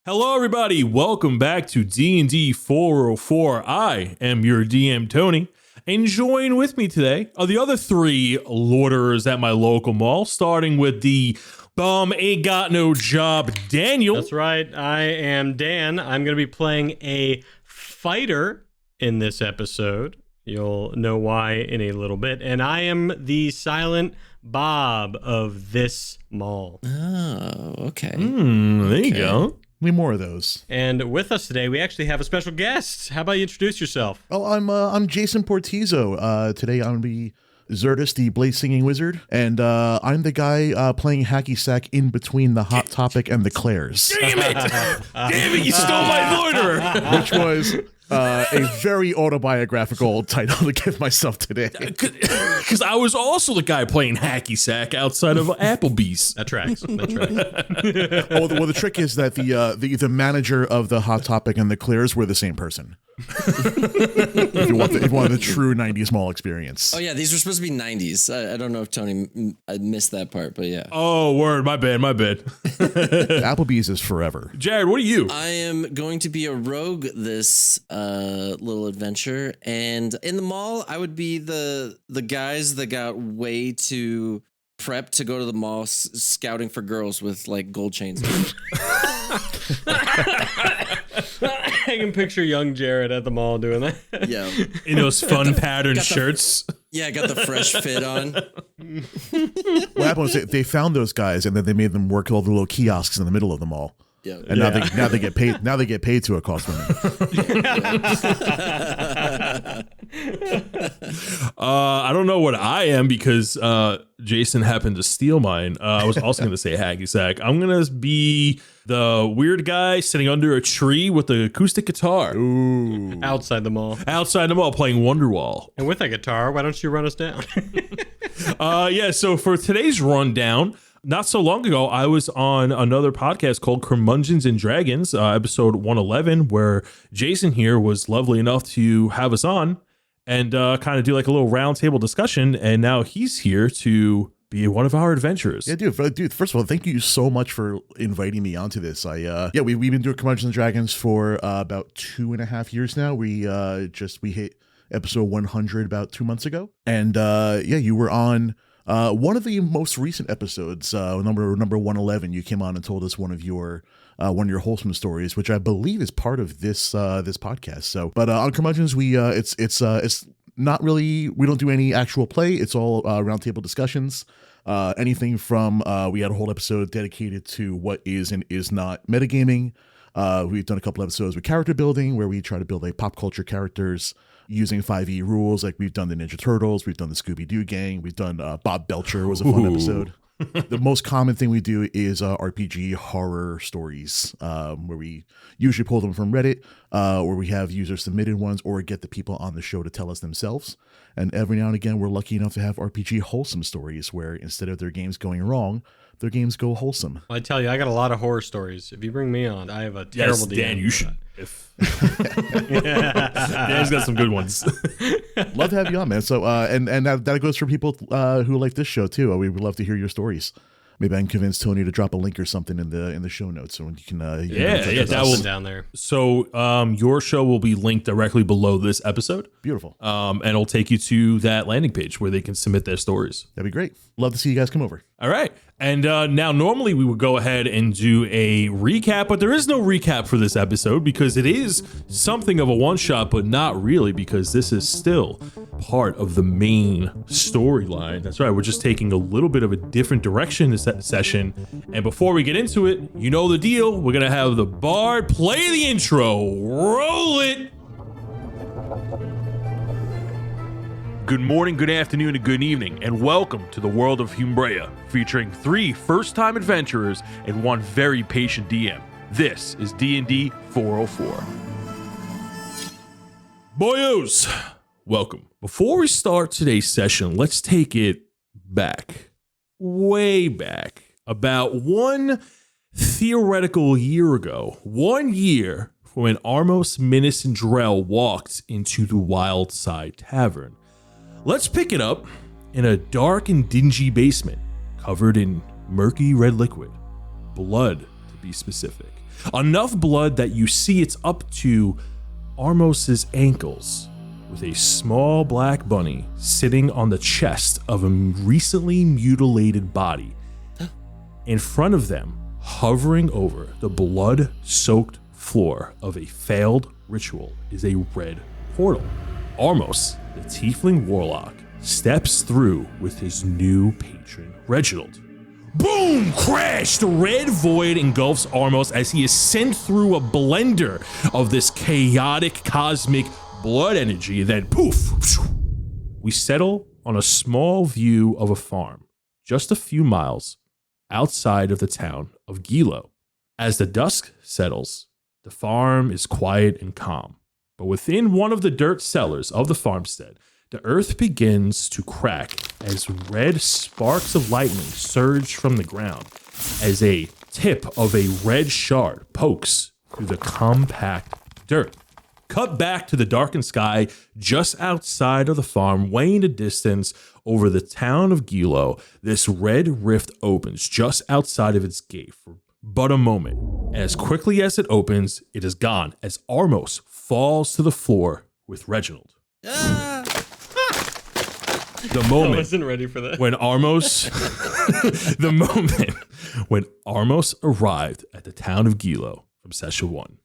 Hello, everybody. Welcome back to DND404. I am your DM, Tony. And join with me today are the other three loiterers at my local mall, starting with the bum ain't got no job, Daniel. That's right. I am Dan. I'm going to be playing a fighter in this episode. You'll know why in a little bit. And I am the silent Bob of this mall. Oh, okay. There you go. Need more of those. And with us today, we actually have a special guest. How about you introduce yourself? Oh, I'm Jason Portizo. Today I'm gonna be Zertus, the blade singing wizard, and I'm the guy playing hacky sack in between the Hot Topic and the Claires. Damn it! Damn it! You stole my loiterer. Which was a very autobiographical title to give myself today. Because I was also the guy playing hacky sack outside of Applebee's. That tracks. That tracks. Well, the trick is that the manager of the Hot Topic and the Claires were the same person. if you want the true 90s mall experience. Oh, yeah, these were supposed to be 90s. I don't know if Tony I missed that part, but yeah. Oh, word. My bad. Applebee's is forever. Jared, what are you? I am going to be a rogue this little adventure, and in the mall, I would be the guys that got way too prepped to go to the mall scouting for girls with like gold chains. I can picture young Jared at the mall doing that. Yeah. In those fun patterned shirts. Yeah, I got the fresh fit on. What happened was they found those guys and then they made them work all the little kiosks in the middle of the mall. Yeah. And now they get paid. Now they get paid to accost women. I don't know what I am because Jason happened to steal mine. I was also going to say hacky sack. I'm going to be the weird guy sitting under a tree with the acoustic guitar. Ooh. Outside the mall. Outside the mall playing Wonderwall. And with that guitar, why don't you run us down? Yeah, so for today's rundown, not so long ago, I was on another podcast called Curmudgeons and Dragons, episode 111, where Jason here was lovely enough to have us on and kind of do like a little roundtable discussion. And now he's here to be one of our adventurers. Yeah, dude. First of all, thank you so much for inviting me onto this. We've been doing Curmudgeons and Dragons for about 2.5 years now. We hit episode 100 about 2 months ago, and you were on. One of the most recent episodes, number 111, you came on and told us one of your wholesome stories, which I believe is part of this podcast. So, but on Curmudgeons, it's not really, we don't do any actual play. It's all roundtable discussions. Anything from we had a whole episode dedicated to what is and is not metagaming. We've done a couple episodes with character building where we try to build like pop culture characters using 5e rules. Like we've done the Ninja Turtles, we've done the Scooby-Doo gang, we've done Bob Belcher was a fun episode. The most common thing we do is RPG horror stories, where we usually pull them from Reddit, or we have user submitted ones, or get the people on the show to tell us themselves. And every now and again, we're lucky enough to have RPG wholesome stories where instead of their games going wrong, their games go wholesome. Well, I tell you, I got a lot of horror stories. If you bring me on, I have a terrible DM. Dan, you should. Dan's got some good ones. Love to have you on, man. So, and that goes for people who like this show too. We would love to hear your stories. Maybe I can convince Tony to drop a link or something in the show notes so you can. That will down there. So, your show will be linked directly below this episode. Beautiful. And it'll take you to that landing page where they can submit their stories. That'd be great. Love to see you guys come over. All right. And now normally we would go ahead and do a recap, but there is no recap for this episode because it is something of a one-shot, but not really because this is still part of the main storyline. That's right. We're just taking a little bit of a different direction this session. And before we get into it, you know the deal. We're going to have the bard play the intro. Roll it. Good morning, good afternoon, and good evening, and welcome to the world of Humbrea, featuring 3 first-time adventurers and 1 very patient DM. This is D&D 404. Boyos, welcome. Before we start today's session, let's take it back, way back, about 1 theoretical year ago, 1 year from when Armos, Minnis, and Drell walked into the Wild Side Tavern. Let's pick it up in a dark and dingy basement covered in murky red liquid, blood to be specific. Enough blood that you see it's up to Armos's ankles, with a small black bunny sitting on the chest of a recently mutilated body. In front of them, hovering over the blood-soaked floor of a failed ritual, is a red portal. Armos, the tiefling warlock, steps through with his new patron, Reginald. Boom! Crash! The red void engulfs Armos as he is sent through a blender of this chaotic cosmic blood energy. Then poof! We settle on a small view of a farm, just a few miles outside of the town of Gilo. As the dusk settles, the farm is quiet and calm. But within one of the dirt cellars of the farmstead, the earth begins to crack as red sparks of lightning surge from the ground as a tip of a red shard pokes through the compact dirt. Cut back to the darkened sky just outside of the farm, way in the distance over the town of Gilo. This red rift opens just outside of its gate for but a moment. And as quickly as it opens, it is gone as Armos falls to the floor with Reginald. The moment I wasn't ready for that. when Armos arrived at the town of Gilo from session 1.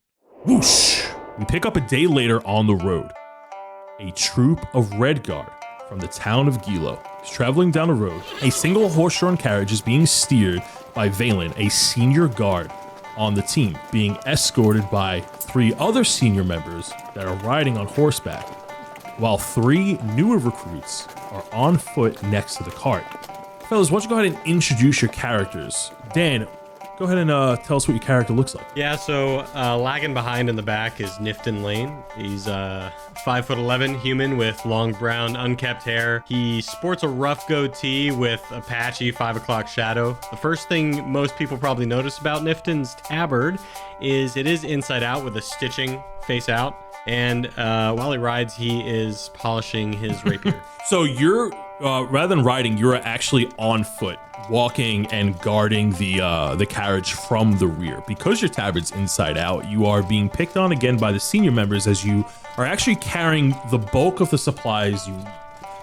Whoosh! We pick up a day later on the road. A troop of Red Guard from the town of Gilo is traveling down the road. A single horse-drawn carriage is being steered by Valen, a senior guard on the team, being escorted by 3 other senior members that are riding on horseback, while 3 newer recruits are on foot next to the cart. Fellas, why don't you go ahead and introduce your characters? Dan, go ahead and tell us what your character looks like. Yeah, so lagging behind in the back is Nifton Lane. He's 5'11" human with long brown unkept hair. He sports a rough goatee with a patchy 5 o'clock shadow. The first thing most people probably notice about Nifton's tabard is it is inside out with a stitching face out. And while he rides, he is polishing his rapier. So you're, rather than riding, you're actually on foot, walking and guarding the carriage from the rear. Because your tabard's inside out, you are being picked on again by the senior members as you are actually carrying the bulk of the supplies.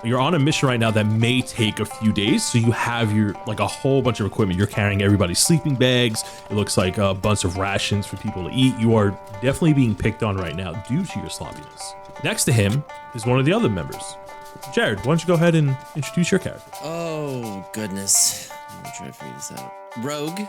You're on a mission right now that may take a few days, so you have a whole bunch of equipment. You're carrying everybody's sleeping bags. It looks like a bunch of rations for people to eat. You are definitely being picked on right now due to your sloppiness. Next to him is one of the other members. Jared, why don't you go ahead and introduce your character? Oh, goodness. Let me try to figure this out. Rogue,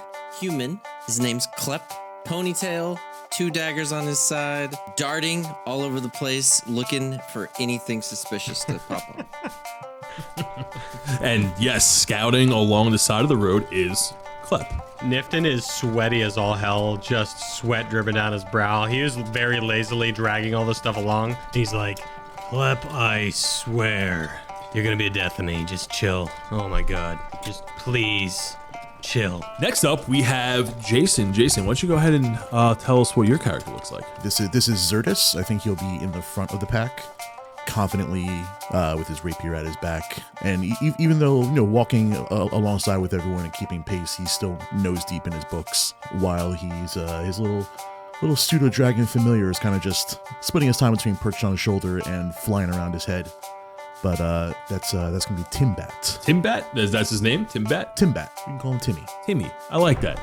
human. His name's Klep. Ponytail, 2 daggers on his side, darting all over the place, looking for anything suspicious to pop up. And yes, scouting along the side of the road is Klep. Nifton is sweaty as all hell, just sweat dripping down his brow. He is very lazily dragging all this stuff along. He's like, Klep, I swear, you're gonna be a death of me. Just chill. Oh my God. Just please chill. Next up, we have Jason. Jason, why don't you go ahead and tell us what your character looks like? This is Xertus. I think he'll be in the front of the pack, confidently with his rapier at his back. And even though walking alongside with everyone and keeping pace, he's still nose deep in his books. While he's his little pseudo dragon familiar is kind of just splitting his time between perched on his shoulder and flying around his head. But that's gonna be Timbat. Timbat? That's his name? Timbat? Timbat. You can call him Timmy. Timmy. I like that.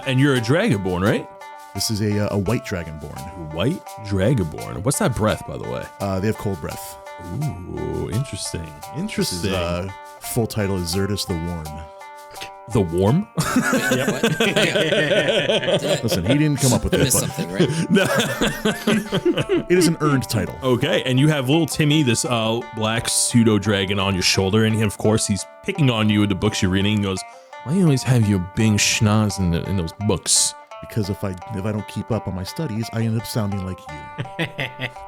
And you're a Dragonborn, right? This is a white Dragonborn. White Dragonborn. What's that breath, by the way? They have cold breath. Ooh, interesting. His full title is Xertus the Warm. The Warm? Listen, he didn't come up with Missed this, but something, right? it is an earned title. Okay, and you have little Timmy, this black pseudo dragon on your shoulder, and of course he's picking on you in the books you're reading. He goes, "Why do you always have your big schnoz in those books?" Because if I don't keep up on my studies, I end up sounding like you.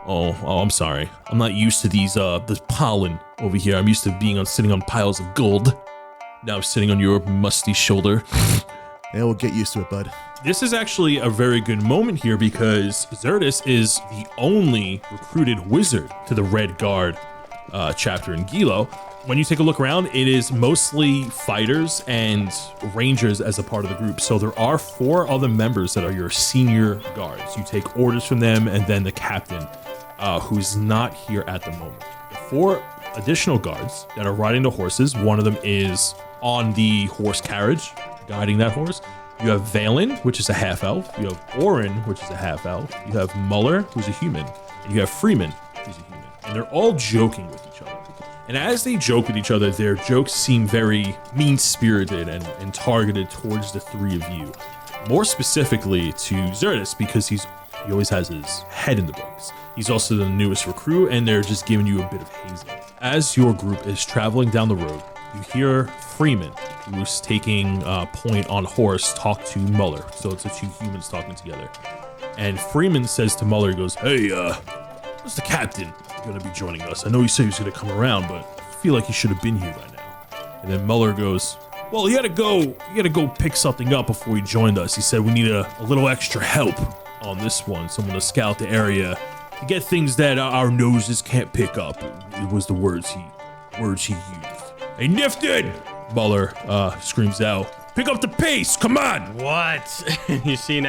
Oh, I'm sorry. I'm not used to this pollen over here. I'm used to sitting on piles of gold. Now I'm sitting on your musty shoulder. Yeah, we'll get used to it, bud. This is actually a very good moment here because Xertus is the only recruited wizard to the Red Guard chapter in Gilo. When you take a look around, it is mostly fighters and rangers as a part of the group. So there are 4 other members that are your senior guards. You take orders from them, and then the captain, who's not here at the moment. The 4 additional guards that are riding the horses. One of them is on the horse carriage, guiding that horse. You have Valen, which is a half-elf. You have Orin, which is a half-elf. You have Muller, who's a human. And you have Freeman, who's a human. And they're all joking with each other. And as they joke with each other, their jokes seem very mean-spirited and targeted towards the 3 of you. More specifically to Xerxes, because he always has his head in the books. He's also the newest recruit, and they're just giving you a bit of hazing. As your group is traveling down the road, you hear Freeman, who's taking point on horse, talk to Muller. So it's the 2 humans talking together. And Freeman says to Muller, he goes, "Hey, what's the captain going to be joining us? I know he said he was going to come around, but I feel like he should have been here by now." And then Muller goes, "Well, he had to go pick something up before he joined us. He said we need a little extra help on this one, someone to scout the area to get things that our noses can't pick up." It was the words he used. "Hey, Nifted!" Muller screams out. "Pick up the pace, come on!" What? You see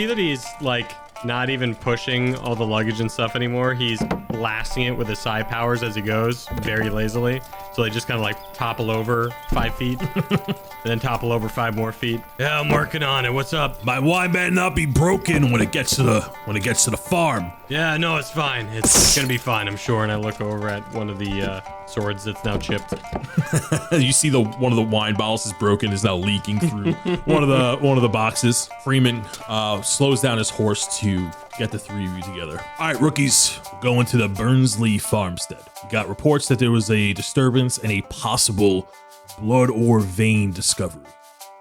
that he's like not even pushing all the luggage and stuff anymore. He's blasting it with his psi powers as he goes, very lazily. So they just kind of like topple over 5 feet, and then topple over 5 more feet. "Yeah, I'm working on it. What's up?" "My wine better not be broken when it gets to the farm." "Yeah, no, it's fine. It's gonna be fine, I'm sure." And I look over at one of the swords that's now chipped. You see one of the wine bottles is broken, is now leaking through one of the boxes. Freeman slows down his horse to get the 3 of you together. "All right, rookies, we're going to the Bernsely Farmstead. We got reports that there was a disturbance and a possible blood or vein discovery.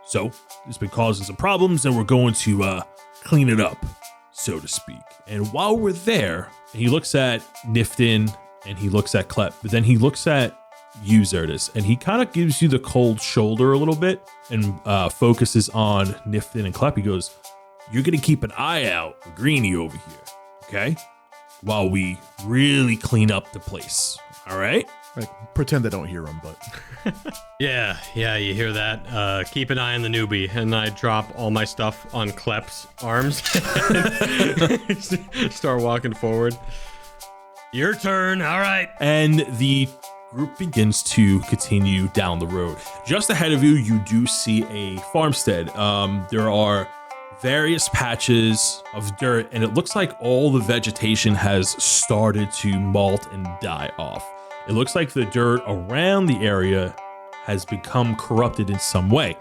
So it's been causing some problems, and we're going to clean it up, so to speak. And while we're there," and he looks at Nifton and he looks at Klep, but then he looks at you, Xerxes, and he kind of gives you the cold shoulder a little bit and focuses on Nifton and Klep. He goes, "You're going to keep an eye out for Greenie over here, okay? While we really clean up the place, all right?" Like, pretend I don't hear him, but Yeah, you hear that? Keep an eye on the newbie. And I drop all my stuff on Klep's arms. Start walking forward. "Your turn, all right." And the group begins to continue down the road. Just ahead of you, you do see a farmstead. There are various patches of dirt, and it looks like all the vegetation has started to molt and die off. It looks like the dirt around the area has become corrupted in some way.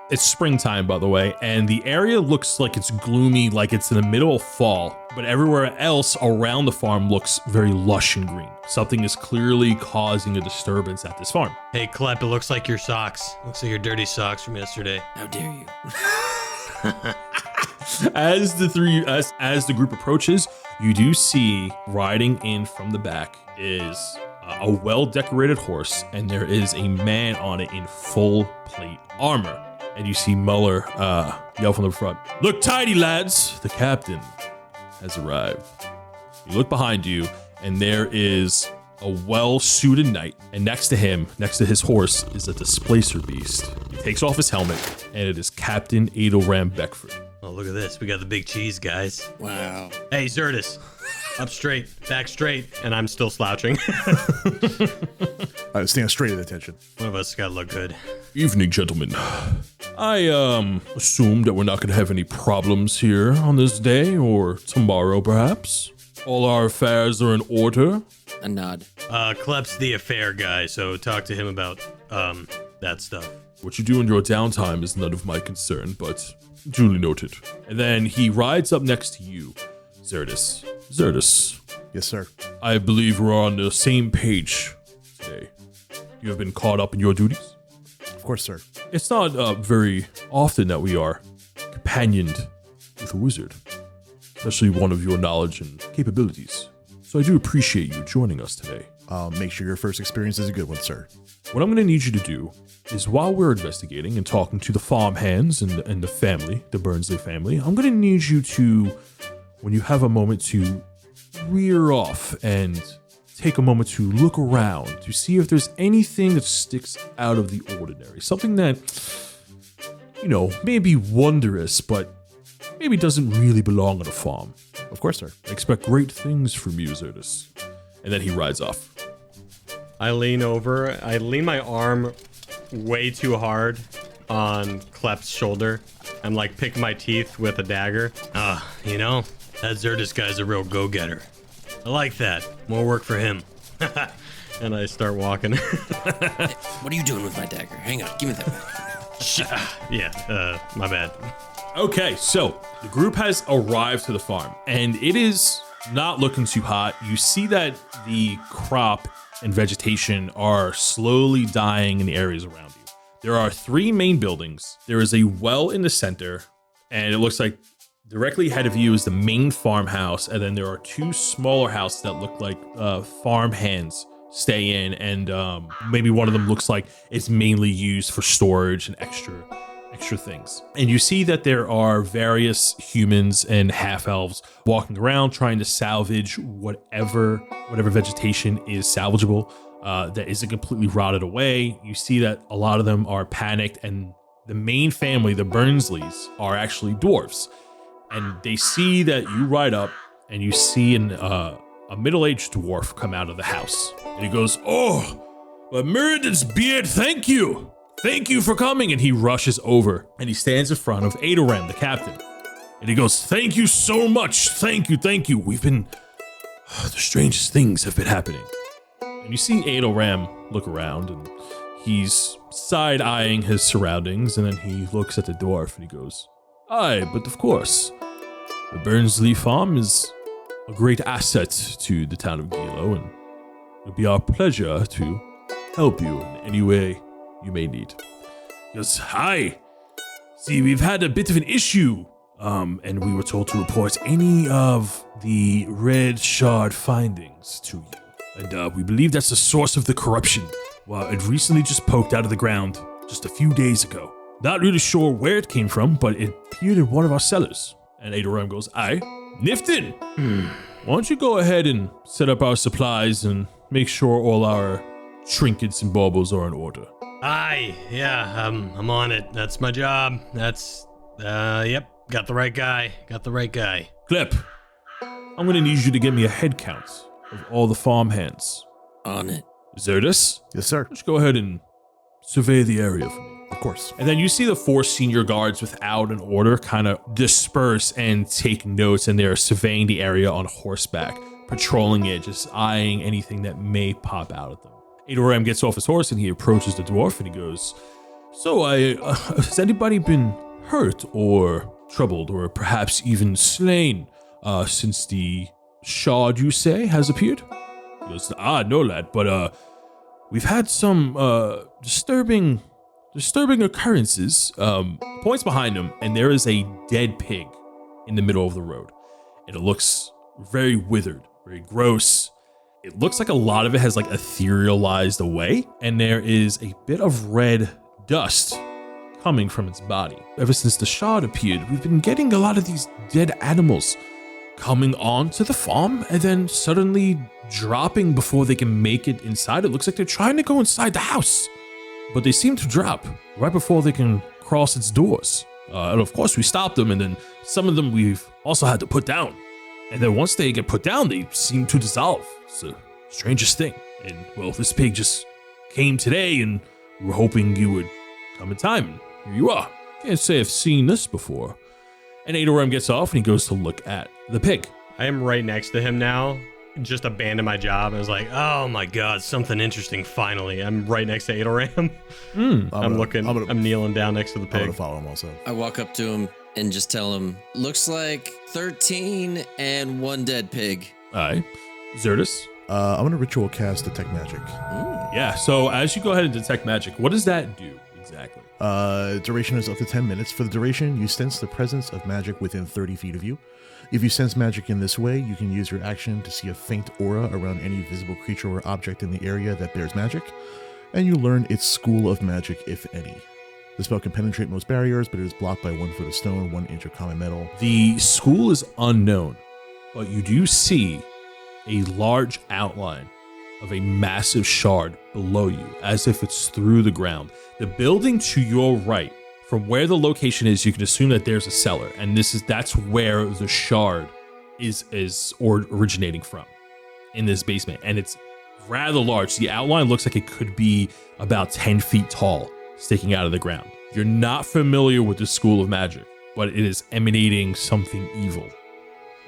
It's springtime, by the way, and the area looks like it's gloomy, like it's in the middle of fall, but everywhere else around the farm looks very lush and green. Something is clearly causing a disturbance at this farm. "Hey, Klep, it looks like your socks. Looks like your dirty socks from yesterday." How dare you? As the group approaches, you do see riding in from the back is a well-decorated horse, and there is a man on it in full plate armor. And you see Muller yell from the front, "Look tidy, lads! The captain has arrived." You look behind you, and there is a well-suited knight, and next to him, next to his horse, is a displacer beast. He takes off his helmet, and it is Captain Adelram Beckford. "Oh, look at this. We got the big cheese, guys." Wow. "Hey, Xerxes, up straight, back straight." And I'm still slouching. stand straight at attention. One of us got to look good. "Evening, gentlemen. I assume that we're not going to have any problems here on this day or tomorrow, perhaps. All our affairs are in order." A nod. Klep's the affair guy, so talk to him about that stuff. "What you do in your downtime is none of my concern, but duly noted." And then he rides up next to you, Xerxes. "Xerxes, Yes, sir. I believe we're on the same page today. You have been caught up in your duties? Of course, sir. It's not very often that we are companioned with a wizard, especially one of your knowledge and capabilities. So I do appreciate you joining us today. Make sure your first experience is a good one, sir. What I'm going to need you to do is, while we're investigating and talking to the farm hands and the family, the Bernsely family, I'm going to need you to, when you have a moment, to rear off and take a moment to look around to see if there's anything that sticks out of the ordinary. Something that, may be wondrous, but maybe doesn't really belong on a farm. Of course, sir. I expect great things from you, Zerdus. And then he rides off. I lean over. I lean my arm way too hard on Klep's shoulder. I'm like picking my teeth with a dagger. That Zerdus guy's a real go-getter. I like that. More work for him. And I start walking. Hey, what are you doing with my dagger? Hang on, give me that back. My bad. Okay, so the group has arrived to the farm, and it is not looking too hot. You see that the crop and vegetation are slowly dying in the areas around you. There are 3 main buildings. There is a well in the center, and it looks like directly ahead of you is the main farmhouse, and then there are 2 smaller houses that look like farm hands stay in, and maybe one of them looks like it's mainly used for storage and extra things. And you see that there are various humans and half-elves walking around trying to salvage whatever vegetation is salvageable that isn't completely rotted away. You see that a lot of them are panicked, and the main family, the Bernsleys, are actually dwarves. And they see that you ride up, and you see a middle-aged dwarf come out of the house. And he goes, "Oh, but Meriden's beard, thank you! Thank you for coming!" And he rushes over, and he stands in front of Adoram, the captain. And he goes, "Thank you so much! Thank you! We've been... the strangest things have been happening." And you see Adoram look around, and he's side-eyeing his surroundings, and then he looks at the dwarf, and he goes, "Aye, but of course, the Bernsely farm is a great asset to the town of Gilo, and it'll be our pleasure to help you in any way you may need." He goes, "Hi. See, we've had a bit of an issue, and we were told to report any of the red shard findings to you. And we believe that's the source of the corruption. Well, it recently just poked out of the ground just a few days ago. Not really sure where it came from, but it appeared in one of our cellars." And Adoram goes, "Aye, Nifton, why don't you go ahead and set up our supplies and make sure all our trinkets and baubles are in order." Aye, yeah, I'm on it. That's my job. Yep, got the right guy. Klep, I'm gonna need you to get me a head count of all the farm hands. On it. Zerdus, Yes, sir. just go ahead and survey the area for me. Of course. And then you see the 4 senior guards without an order kind of disperse and take notes, and they're surveying the area on horseback, patrolling it, just eyeing anything that may pop out at them. Adoram gets off his horse and he approaches the dwarf and he goes, "So, has anybody been hurt or troubled or perhaps even slain since the shard, you say, has appeared?" He goes, "No, lad, but we've had some disturbing occurrences." Points behind him, and there is a dead pig in the middle of the road. And it looks very withered, very gross. It looks like a lot of it has like etherealized away, and there is a bit of red dust coming from its body. Ever since the shard appeared, we've been getting a lot of these dead animals coming onto the farm and then suddenly dropping before they can make it inside. It looks like they're trying to go inside the house, but they seem to drop right before they can cross its doors. And of course we stopped them, and then some of them we've also had to put down. And then once they get put down, they seem to dissolve. It's the strangest thing. And well, this pig just came today, and we were hoping you would come in time. And here you are. Can't say I've seen this before. And Adoram gets off and he goes to look at the pig. I am right next to him now. Just abandoned my job. I was like, oh my God, something interesting finally. I'm right next to Adoram. I'm kneeling down next to the I'm pig. gonna follow him also. I walk up to him and just tell him, looks like 13 and 1 dead pig. Aye. Zerdus? I'm gonna ritual cast detect magic. Yeah, so as you go ahead and detect magic, what does that do exactly? Duration is up to 10 minutes. For the duration, you sense the presence of magic within 30 feet of you. If you sense magic in this way, you can use your action to see a faint aura around any visible creature or object in the area that bears magic, and you learn its school of magic, if any. The spell can penetrate most barriers, but it is blocked by 1 foot of stone, 1 inch of common metal. The school is unknown, but you do see a large outline of a massive shard below you, as if it's through the ground. The building to your right, from where the location is, you can assume that there's a cellar, and that's where the shard is originating from, in this basement. And it's rather large. The outline looks like it could be about 10 feet tall, sticking out of the ground. You're not familiar with the school of magic, but it is emanating something evil.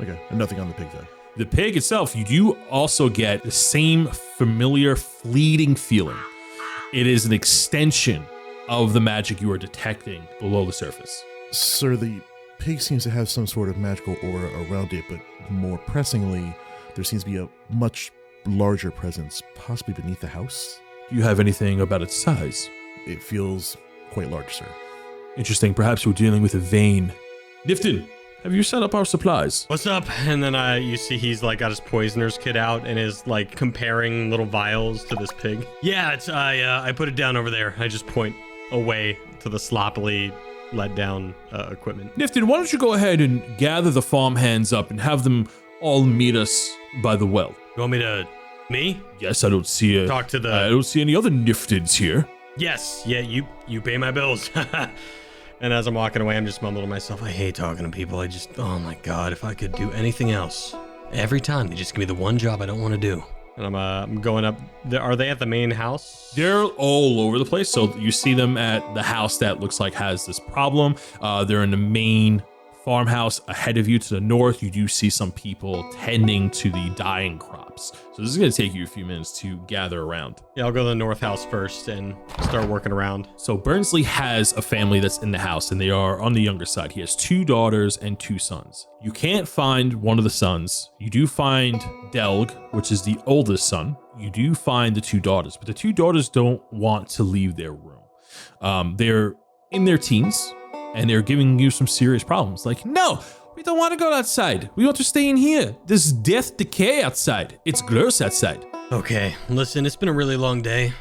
Okay, and nothing on the pig then. The pig itself, you do also get the same familiar, fleeting feeling. It is an extension of the magic you are detecting below the surface. Sir, the pig seems to have some sort of magical aura around it, but more pressingly, there seems to be a much larger presence, possibly beneath the house. Do you have anything about its size? It feels quite large, sir. Interesting. Perhaps we're dealing with a vein. Nifton, have you set up our supplies? What's up? And then you see he's like got his poisoner's kit out and is like comparing little vials to this pig. Yeah, it's I put it down over there. I just point away to the sloppily let down equipment. Nifton, why don't you go ahead and gather the farm hands up and have them all meet us by the well? You want me to... Me? Yes, I don't see Talk to the... I don't see any other Niftons here. Yes, yeah, you pay my bills. And as I'm walking away, I'm just mumbling to myself, I hate talking to people. Oh my God, if I could do anything else. Every time, they just give me the one job I don't want to do. And I'm going up. Are they at the main house? They're all over the place. So you see them at the house that looks like has this problem. They're in the main farmhouse ahead of you to the north. You do see some people tending to the dying crops. So this is going to take you a few minutes to gather around. Yeah, I'll go to the north house first and start working around. So Bernsely has a family that's in the house, and they are on the younger side. He has 2 daughters and 2 sons. You can't find one of the sons. You do find Delg, which is the oldest son. You do find the 2 daughters, but the 2 daughters don't want to leave their room. They're in their teens, and they're giving you some serious problems. Like, no, we don't want to go outside. We want to stay in here. There's death decay outside. It's gross outside. Okay, listen, it's been a really long day.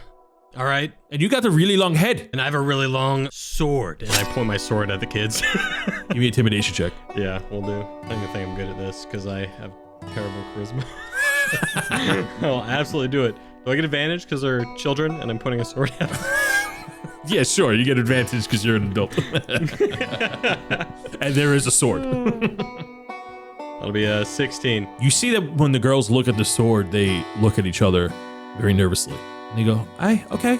All right? And you got a really long head. And I have a really long sword. And I point my sword at the kids. Give me an intimidation check. Yeah, we'll do. I think I'm good at this because I have terrible charisma. I'll absolutely do it. Do I get advantage because they're children and I'm pointing a sword at them? Yeah, sure. You get advantage because you're an adult. And there is a sword. That'll be a 16. You see that when the girls look at the sword, they look at each other very nervously. And they go, okay.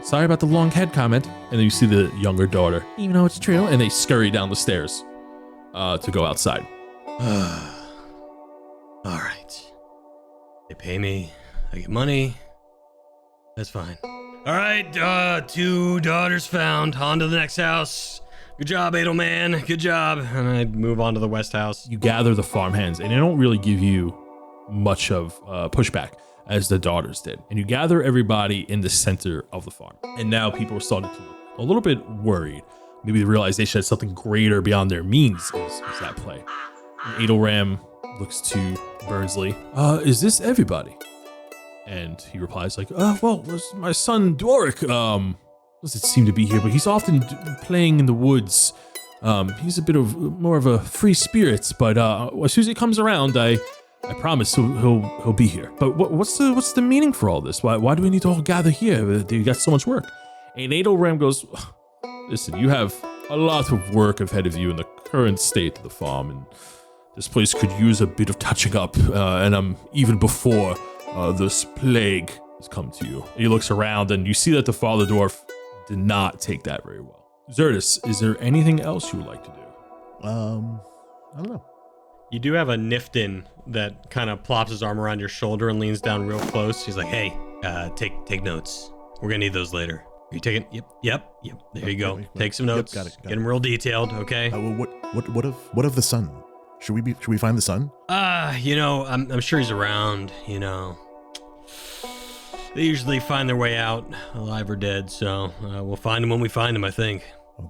Sorry about the long head comment. And then you see the younger daughter, even though it's true. And they scurry down the stairs to go outside. All right. They pay me. I get money. That's fine. All right, 2 daughters found. On to the next house. Good job, Edelman. Good job. And I move on to the west house. You gather the farmhands, and they don't really give you much of pushback as the daughters did. And you gather everybody in the center of the farm. And now people are starting to look a little bit worried. Maybe the realization that something greater beyond their means is at play. And Edelram looks to Bernsely. Is this everybody? And he replies like, well, my son Doric doesn't seem to be here, but he's often playing in the woods. He's a bit of more of a free spirit, but as soon as he comes around, I promise he'll be here. But what's the meaning for all this? Why do we need to all gather here? You got so much work. And Edelram goes, listen, you have a lot of work ahead of you in the current state of the farm, and this place could use a bit of touching up. And even before this plague has come to you. He looks around, and you see that the father dwarf did not take that very well. Zertus, is there anything else you would like to do? I don't know. You do have a Nifton that kind of plops his arm around your shoulder and leans down real close. He's like, hey, take notes. We're going to need those later. Are you taking? Yep. There you go. Take some notes. Got it. Get them real detailed, okay? What of the sun? Should we find the sun? I'm sure he's around, They usually find their way out, alive or dead, so we'll find him when we find him, I think. Oh,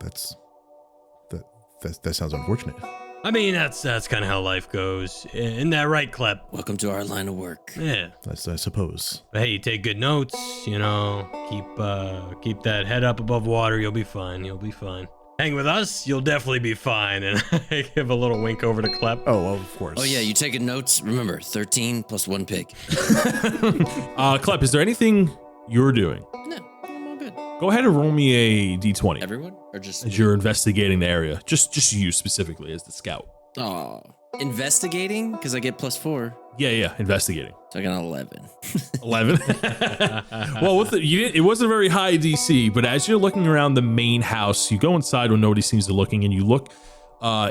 that sounds unfortunate. I mean, that's kind of how life goes. Isn't that right, Klep? Welcome to our line of work. Yeah. I suppose. But hey, you take good notes, keep that head up above water, you'll be fine. hang with us, you'll definitely be fine. And I give a little wink over to Klep. Oh, well, of course. Oh yeah, you taking notes? Remember, 13 plus 1 pig. Klep, is there anything you're doing? No, I'm all good. Go ahead and roll me a d20 Everyone? Or just... as you're investigating the area. Just you specifically as the scout. Oh, investigating? Because I get +4. Yeah, investigating. So I got an 11. 11. Well, it wasn't a very high DC, but as you're looking around the main house, you go inside when nobody seems to be looking, and you look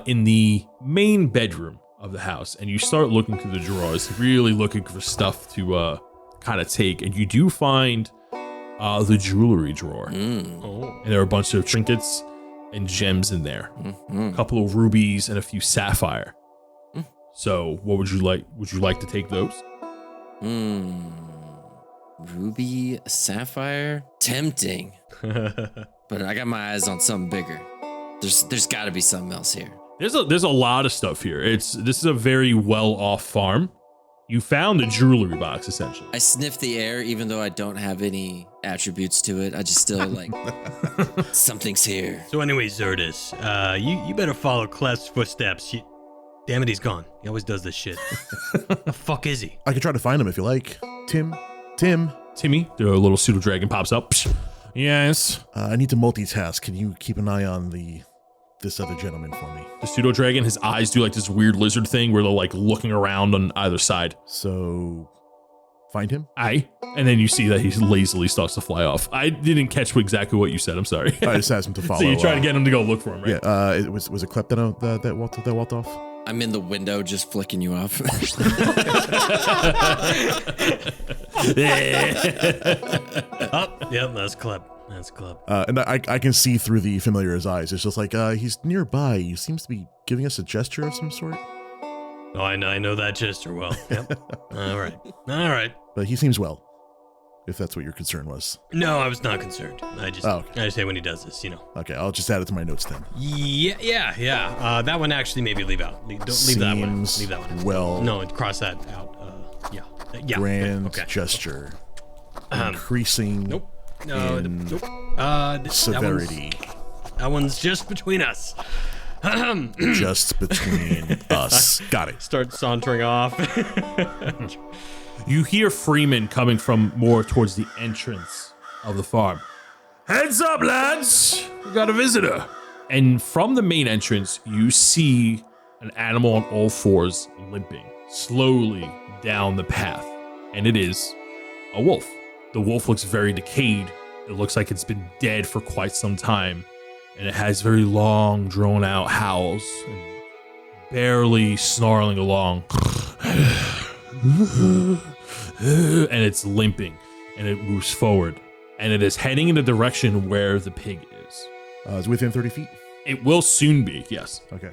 in the main bedroom of the house, and you start looking through the drawers, really looking for stuff to kind of take, and you do find the jewelry drawer. And there are a bunch of trinkets and gems in there. A couple of rubies and a few sapphire. So what would you like? Would you like to take those? Ruby, sapphire, tempting. But I got my eyes on something bigger. There's got to be something else here. There's a lot of stuff here. This is a very well-off farm. You found a jewelry box essentially. I sniff the air even though I don't have any attributes to it. I just still like something's here. So anyway, Zerdis, you better follow Klep's footsteps. Damn it, he's gone. He always does this shit. The fuck is he? I could try to find him if you like. Timmy, The little pseudo dragon pops up. Yes. I need to multitask. Can you keep an eye on this other gentleman for me? The pseudo dragon, his eyes do like this weird lizard thing where they're like looking around on either side. So, find him? Aye. And then you see that he lazily starts to fly off. I didn't catch exactly what you said. I'm sorry. I just asked him to follow. So you try to get him to go look for him, right? Yeah. Was it Klep that walked off? I'm in the window just flicking you off. Yep, that's Klep. And I can see through the familiar's eyes. It's just like, he's nearby. He seems to be giving us a gesture of some sort. Oh, I know that gesture well. Yep. All right. But he seems well, if that's what your concern was. No, I was not concerned. I just hate when he does this, Okay, I'll just add it to my notes then. Yeah. That one actually maybe leave out. Don't leave that one. Leave that one. Well. No, cross that out. Yeah. Grand gesture. Increasing. Nope. Severity. That one's just between us. Just between us. Got it. Start sauntering off. You hear Freeman coming from more towards the entrance of the farm. Heads up, lads! We got a visitor. And from the main entrance, you see an animal on all fours limping slowly down the path. And it is a wolf. The wolf looks very decayed. It looks like it's been dead for quite some time. And it has very long, drawn-out howls and barely snarling along. And it's limping, and it moves forward. And it is heading in the direction where the pig is. It's within 30 feet? It will soon be, yes. Okay.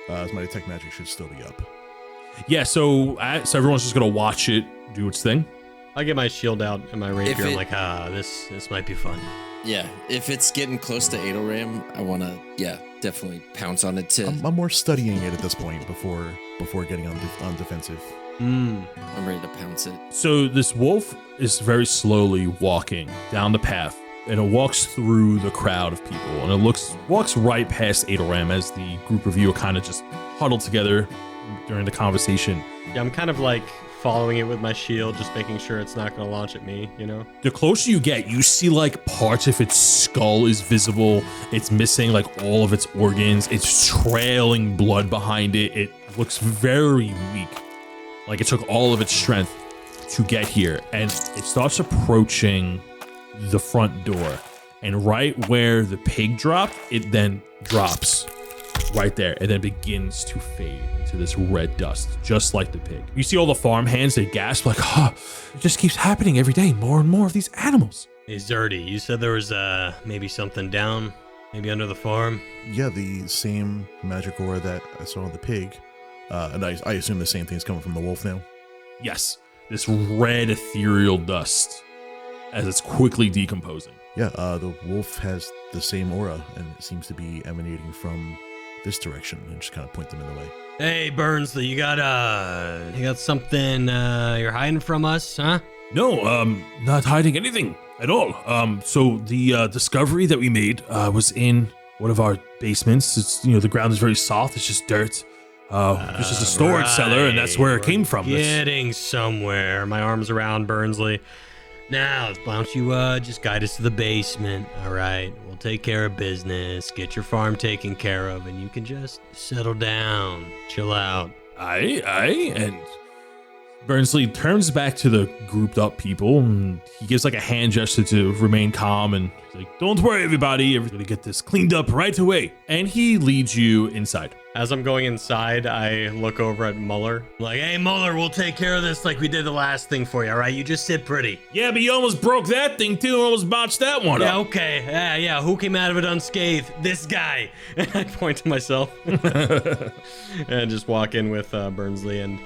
So my detect magic should still be up. Yeah, so everyone's just going to watch it do its thing. I get my shield out and my rapier. I'm like, this might be fun. Yeah, if it's getting close to Adelram, I want to, definitely pounce on it. I'm more studying it at this point before getting on defensive. I'm ready to pounce it. So this wolf is very slowly walking down the path, and it walks through the crowd of people, and it walks right past Adelram as the group of you are kind of just huddled together during the conversation. Yeah, I'm kind of like following it with my shield, just making sure it's not going to launch at me, The closer you get, you see like parts of its skull is visible. It's missing like all of its organs. It's trailing blood behind it. It looks very weak. Like it took all of its strength to get here. And it starts approaching the front door. And right where the pig dropped, it then drops right there and then begins to fade into this red dust, just like the pig. You see all the farm hands, they gasp like, it just keeps happening every day. More and more of these animals. Hey, Zerdy, you said there was maybe something down, maybe under the farm? Yeah, the same magic aura that I saw in the pig. And I assume the same thing's coming from the wolf now? Yes, this red ethereal dust as it's quickly decomposing. Yeah, the wolf has the same aura, and it seems to be emanating from this direction, and just kind of point them in the way. Hey, Bernsely, you got something you're hiding from us, huh? No, not hiding anything at all. So the discovery that we made was in one of our basements. It's, the ground is very soft. It's just dirt. It's just a storage cellar, and that's where it came from. Getting somewhere. My arm's around Bernsely. Now, why don't you just guide us to the basement, all right? We'll take care of business, get your farm taken care of, and you can just settle down, chill out. Aye, and Bernsely turns back to the grouped up people, and he gives like a hand gesture to remain calm, and he's like, don't worry, everybody, we're gonna get this cleaned up right away. And he leads you inside. As I'm going inside, I look over at Muller. I'm like, hey, Muller, we'll take care of this like we did the last thing for you, all right? You just sit pretty. Yeah, but you almost broke that thing too, almost botched that one Yeah, up. okay. Yeah, who came out of it unscathed? This guy. And I point to myself. And just walk in with Bernsely and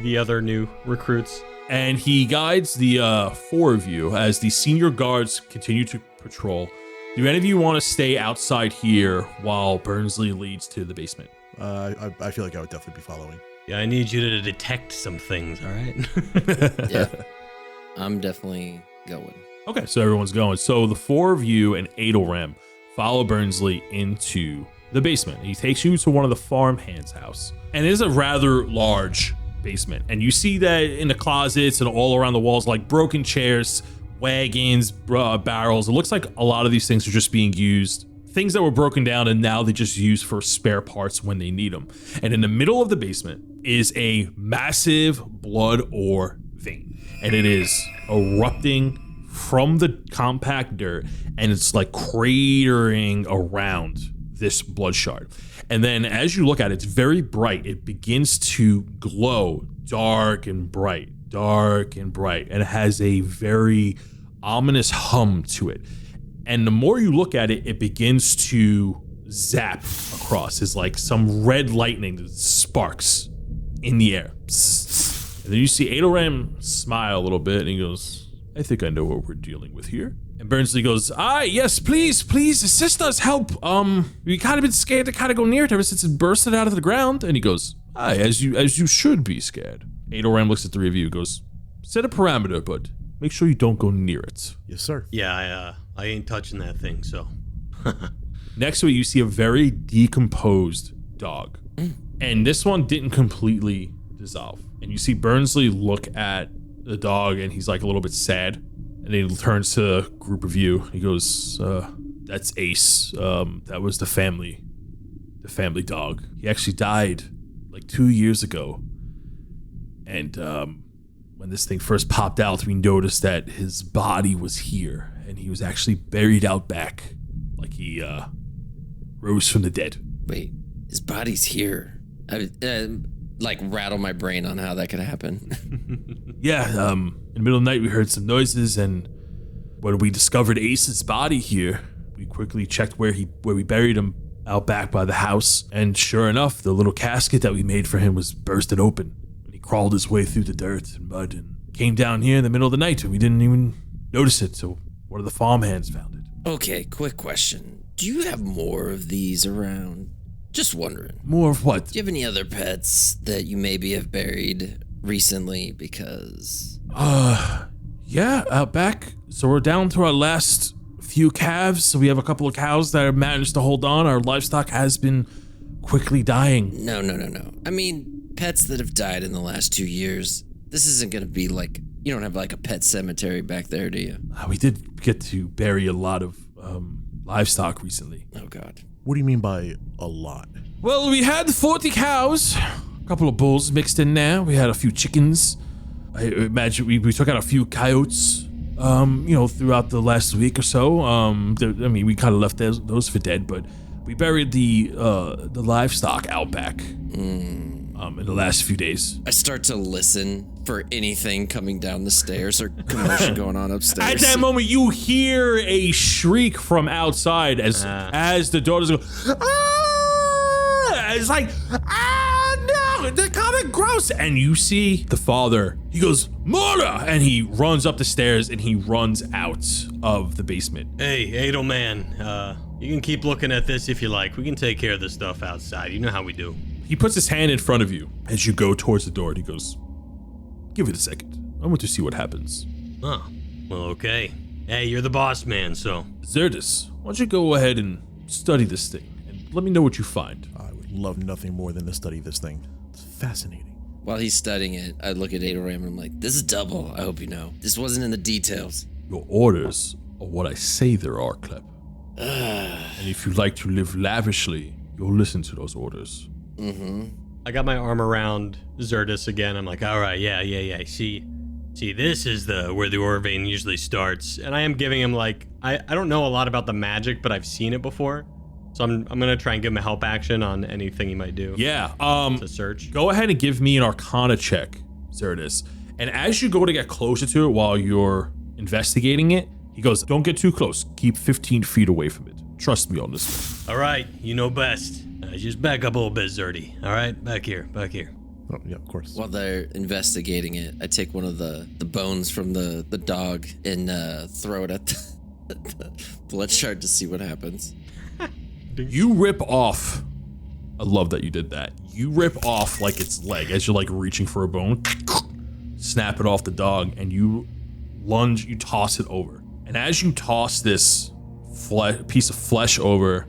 the other new recruits. And he guides the four of you as the senior guards continue to patrol. Do any of you want to stay outside here while Bernsely leads to the basement? I feel like I would definitely be following. Yeah, I need you to detect some things, all right? Yeah, I'm definitely going. Okay, so everyone's going. So the four of you and Adelram follow Bernsely into the basement. He takes you to one of the farmhands' house. And it is a rather large basement. And you see that in the closets and all around the walls, like broken chairs, wagons, barrels. It looks like a lot of these things are just being used. Things that were broken down and now they just use for spare parts when they need them. And in the middle of the basement is a massive blood ore vein. And it is erupting from the compact dirt, and it's like cratering around this blood shard. And then as you look at it, it's very bright. It begins to glow dark and bright, and it has a very ominous hum to it. And the more you look at it, it begins to zap across. It's like some red lightning that sparks in the air. And then you see Adelram smile a little bit, and he goes, I think I know what we're dealing with here. And Bernsely goes, yes, please assist us, help. We kind of been scared to kind of go near it ever since it bursted out of the ground. And he goes, as you should be scared. Adelram looks at the three of you and goes, set a parameter, but make sure you don't go near it. Yes, sir. Yeah, I ain't touching that thing, so. Next to it, you see a very decomposed dog. And this one didn't completely dissolve. And you see Bernsely look at the dog, and he's like a little bit sad. And he turns to the group of you. He goes, that's Ace. That was the family dog. He actually died like 2 years ago. And when this thing first popped out, we noticed that his body was here, and he was actually buried out back, like he rose from the dead. Wait, his body's here. I like rattle my brain on how that could happen. Yeah, in the middle of the night, we heard some noises, and when we discovered Ace's body here, we quickly checked where we buried him out back by the house, and sure enough, the little casket that we made for him was bursted open. Crawled his way through the dirt and mud and came down here in the middle of the night, and we didn't even notice it, so one of the farmhands found it. Okay, quick question. Do you have more of these around? Just wondering. More of what? Do you have any other pets that you maybe have buried recently? Because yeah, out back. So we're down to our last few calves, so we have a couple of cows that have managed to hold on. Our livestock has been quickly dying. No. I mean, pets that have died in the last 2 years. This isn't going to be like, you don't have like a pet cemetery back there, do you? We did get to bury a lot of livestock recently. Oh, God. What do you mean by a lot? Well, we had 40 cows, a couple of bulls mixed in there. We had a few chickens. I imagine we took out a few coyotes, throughout the last week or so. We kind of left those for dead, but we buried the livestock out back. In the last few days. I start to listen for anything coming down the stairs or commotion going on upstairs. At that moment, you hear a shriek from outside as the daughters go, ah! It's like, no, they're kind of gross. And you see the father, he goes, Mora! And he runs up the stairs and he runs out of the basement. Hey, Adelman, you can keep looking at this if you like. We can take care of this stuff outside. You know how we do. He puts his hand in front of you as you go towards the door, and he goes, give it a second. I want to see what happens. Oh, well, okay. Hey, you're the boss man, so. Zerdis, why don't you go ahead and study this thing and let me know what you find. I would love nothing more than to study this thing. It's fascinating. While he's studying it, I look at Adoram and I'm like, this is double, I hope you know. This wasn't in the details. Your orders are what I say there are, Klep. And if you like to live lavishly, you'll listen to those orders. I got my arm around Zerdis again. I'm like, all right, yeah. See, this is where the Orvane usually starts. And I am giving him I don't know a lot about the magic, but I've seen it before. So I'm gonna try and give him a help action on anything he might do. Yeah. To search. Go ahead and give me an Arcana check, Zerdis. And as you go to get closer to it while you're investigating it, he goes, don't get too close. Keep 15 feet away from it. Trust me on this one. All right, you know best. Just back up a little bit, Zerdy. All right, back here. Oh, yeah, of course. While they're investigating it, I take one of the bones from the dog and throw it at the blood shard to see what happens. You rip off. I love that you did that. You rip off its leg as you're reaching for a bone. Snap it off the dog and you lunge, you toss it over. And as you toss this piece of flesh over,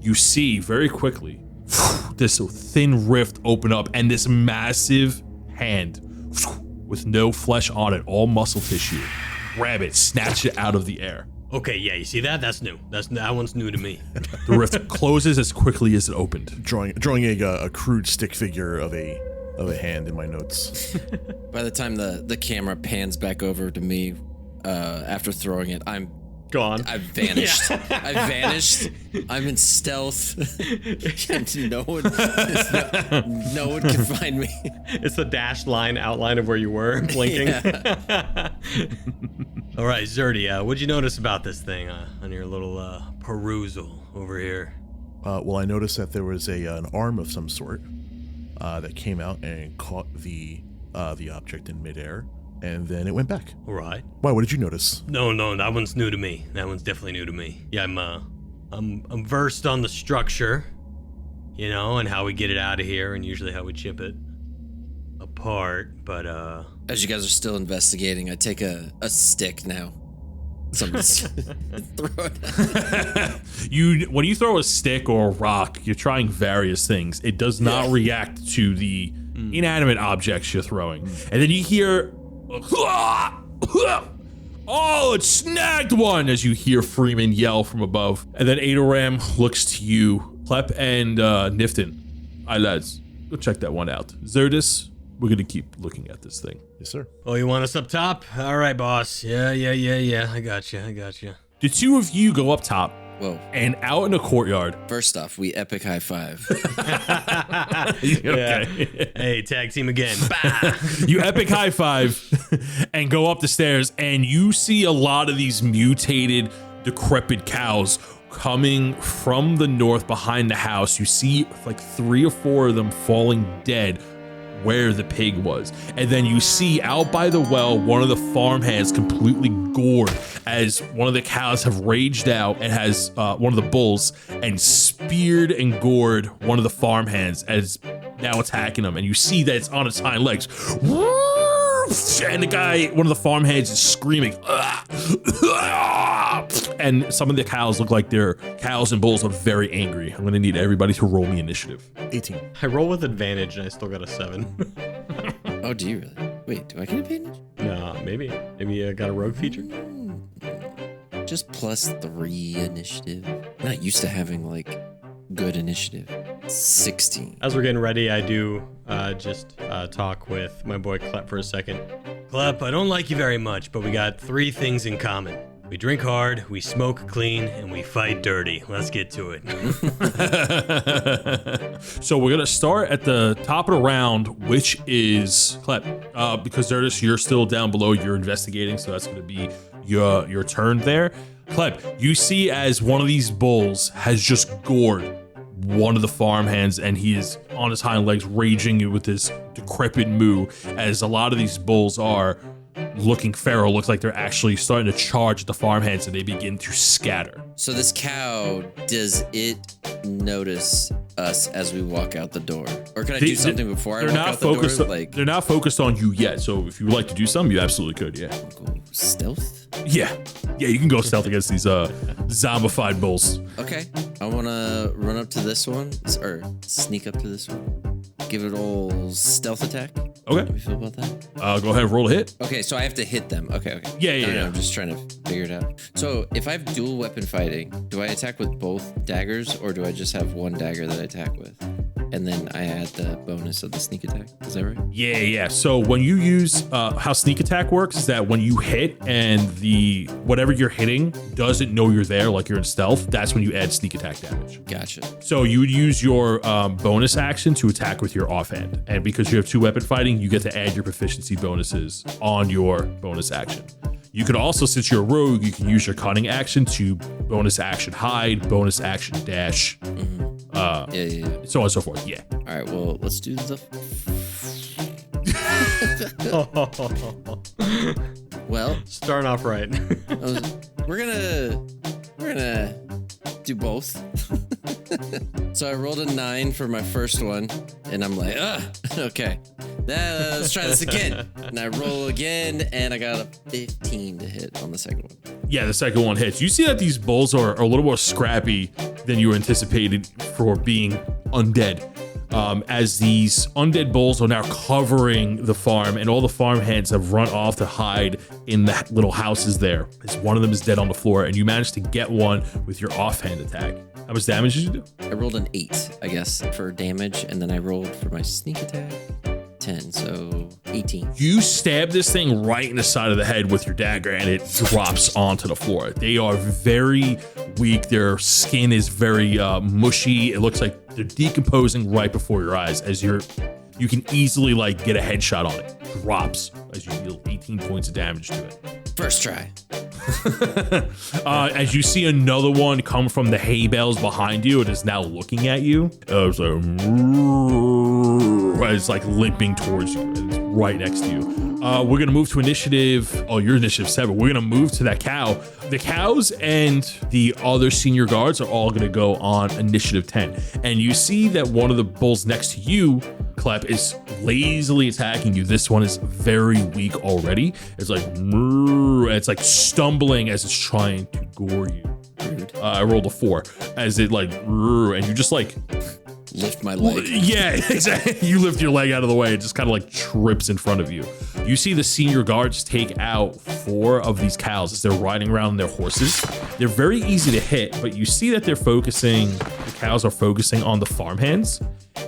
you see very quickly this thin rift open up and this massive hand with no flesh on it, all muscle tissue, grab it, snatch it out of the air. Okay, yeah, you see that? That's new. That one's new to me. The rift closes as quickly as it opened. Drawing a crude stick figure of a hand in my notes. By the time the camera pans back over to me after throwing it, I'm Gone. I've vanished. I've vanished. I'm in stealth. And no one can find me. It's the dashed line outline of where you were, blinking. Yeah. All right, Zerdy, what'd you notice about this thing on your little perusal over here? Well, I noticed that there was an arm of some sort that came out and caught the object in midair, and then it went back. All right. Why? What did you notice? No, that one's new to me. That one's definitely new to me. Yeah, I'm versed on the structure, and how we get it out of here, and usually how we chip it apart. But as you guys are still investigating, I take a stick now. Throw it. When you throw a stick or a rock, you're trying various things. It does not react to the inanimate objects you're throwing. And then you hear, oh, it snagged one, as you hear Freeman yell from above. And then Adoram looks to you, Klep and Nifton. All right, lads, go check that one out. Zerdis, we're going to keep looking at this thing. Yes, sir. Oh, you want us up top? All right, boss. Yeah. I got you. The two of you go up top. Whoa. And out in the courtyard. First off, we epic high five. Okay. Hey, tag team again. Bah! You epic high five and go up the stairs, and you see a lot of these mutated, decrepit cows coming from the north behind the house. You see 3 or 4 of them falling dead where the pig was. And then you see out by the well, one of the farmhands completely gored as one of the cows have raged out and has one of the bulls and speared and gored one of the farmhands as now attacking them. And you see that it's on its hind legs. And the guy, one of the farmhands, is screaming. And some of the cows look like they're cows and bulls are very angry. I'm going to need everybody to roll me initiative. 18. I roll with advantage and I still got a 7. Oh, do you really? Wait, do I get advantage? No, maybe I got a rogue feature. Just +3 initiative. Not used to having good initiative. 16. As we're getting ready, I do just talk with my boy Klep for a second. Klep, I don't like you very much, but we got 3 things in common. We drink hard, we smoke clean, and we fight dirty. Let's get to it. So we're gonna start at the top of the round, which is Klep. Because Zerdis, you're still down below. You're investigating, so that's gonna be your turn there. Klep, you see as one of these bulls has just gored one of the farmhands, and he is on his hind legs, raging with this decrepit moo. As a lot of these bulls are looking feral, looks like they're actually starting to charge the farmhands, and they begin to scatter. So this cow, does it notice us as we walk out the door? Or can I do something before I walk out the door? They're not focused on you yet, so if you would like to do something, you absolutely could, yeah. Go stealth? Yeah, you can go stealth against these zombified bulls. Okay. I want to run up to this one, or sneak up to this one. Give it old stealth attack. Okay. How do you feel about that? Go ahead and roll a hit. Okay, so I have to hit them. Okay. Yeah. No, I'm just trying to figure it out. So if I have dual weapon fighting, do I attack with both daggers, or do I just have one dagger that I attack with? And then I add the bonus of the sneak attack. Is that right? Yeah. So when you use how sneak attack works is that when you hit and the whatever you're hitting doesn't know you're there, like you're in stealth, that's when you add sneak attack damage. Gotcha. So you would use your bonus action to attack with your offhand. And because you have 2 weapon fighting, you get to add your proficiency bonuses on your bonus action. You could also, since you're a rogue, you can use your cunning action to bonus action hide, bonus action dash, Yeah. so on and so forth. Yeah. All right, well, let's do the... Well, Starting off right. we're gonna do both. So I rolled a 9 for my first one, and I'm like, okay. Let's try this again. And I roll again, and I got a 15 to hit on the second one. Yeah, the second one hits. You see that these bulls are a little more scrappy than you anticipated for being undead. As these undead bulls are now covering the farm, and all the farmhands have run off to hide in the little houses there. As one of them is dead on the floor, and you manage to get one with your offhand attack. How much damage did you do? I rolled an 8, I guess, for damage, and then I rolled for my sneak attack 10, so 18. You stab this thing right in the side of the head with your dagger, and it drops onto the floor. They are very weak. Their skin is very mushy. It looks like they're decomposing right before your eyes as you can easily like get a headshot on it. Drops as you deal 18 points of damage to it. First try. As you see another one come from the hay bales behind you, it is now looking at you. It's like limping towards you. It's right next to you. We're gonna move to initiative. Oh, you're initiative 7. We're gonna move to that cow. The cows and the other senior guards are all gonna go on initiative 10. And you see that one of the bulls next to you, Clep, is lazily attacking you. This one is very weak already. It's like stumbling as it's trying to gore you. I rolled a 4 as it like, and you just like lift my leg. Yeah, exactly. You lift your leg out of the way. It just kind of like trips in front of you. You see the senior guards take out 4 of these cows as they're riding around on their horses. They're very easy to hit, but you see that the cows are focusing on the farmhands.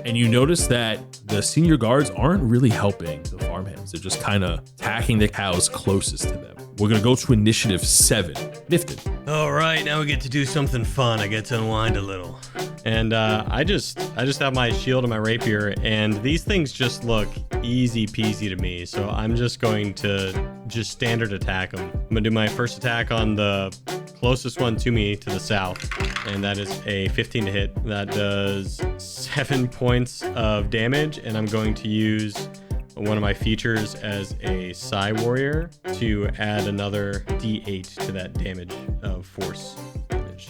And you notice that the senior guards aren't really helping the farmhands. They're just kind of attacking the cows closest to them. We're going to go to initiative 7. Nifted. All right, now we get to do something fun. I get to unwind a little. And I just have my shield and my rapier, and these things just look easy peasy to me. So I'm just going to just standard attack them. I'm going to do my first attack on the closest one to me to the south, and that is a 15 to hit. That does 7 points of damage, and I'm going to use one of my features as a Psy Warrior to add another D8 to that damage of force.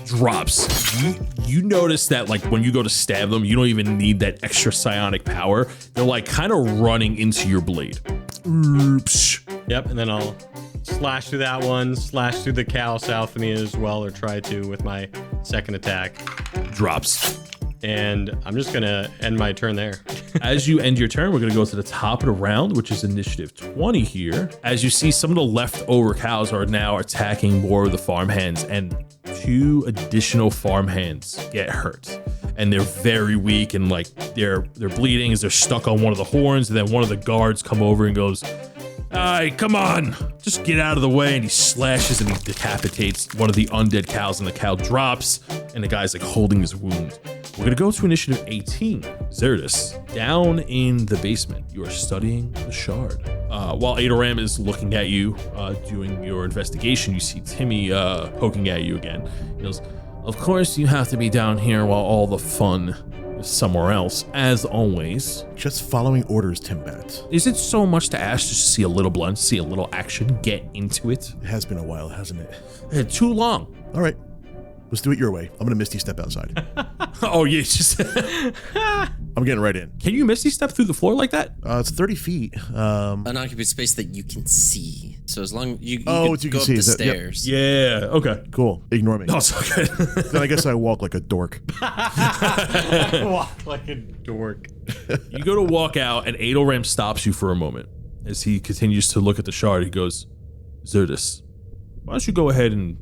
Drops. You notice that like when you go to stab them, you don't even need that extra psionic power. They're like kind of running into your blade. Oops. Yep, and then I'll slash through that one, slash through the cow south of me as well, or try to with my second attack. Drops. And I'm just gonna end my turn there. As you end your turn, we're gonna go to the top of the round, which is initiative 20 here. As you see, some of the leftover cows are now attacking more of the farmhands, and 2 additional farmhands get hurt. And they're very weak, and like they're bleeding as they're stuck on one of the horns. And then one of the guards come over and goes, come on, just get out of the way. And he slashes and he decapitates one of the undead cows, and the cow drops, and the guy's like holding his wound. We're gonna go to initiative 18. Xerdus, down in the basement, you are studying the shard. While Adoram is looking at you, doing your investigation, you see Timmy poking at you again. He goes, of course you have to be down here while all the fun is somewhere else, as always. Just following orders, Timbat. Is it so much to ask just to see a little blood, see a little action, get into it? It has been a while, hasn't it? Too long. All right. Let's do it your way. I'm gonna Misty Step outside. Oh, yeah. Just I'm getting right in. Can you Misty Step through the floor like that? It's 30 feet. Unoccupied space that you can see. So as long you You go can up see. the Is that- yep. stairs. Yeah. Okay. Cool. Ignore me. No, it's okay. Then I guess I walk like a dork. Walk like a dork. You go to walk out, and Adelram stops you for a moment as he continues to look at the shard. He goes, Zerdis, why don't you go ahead and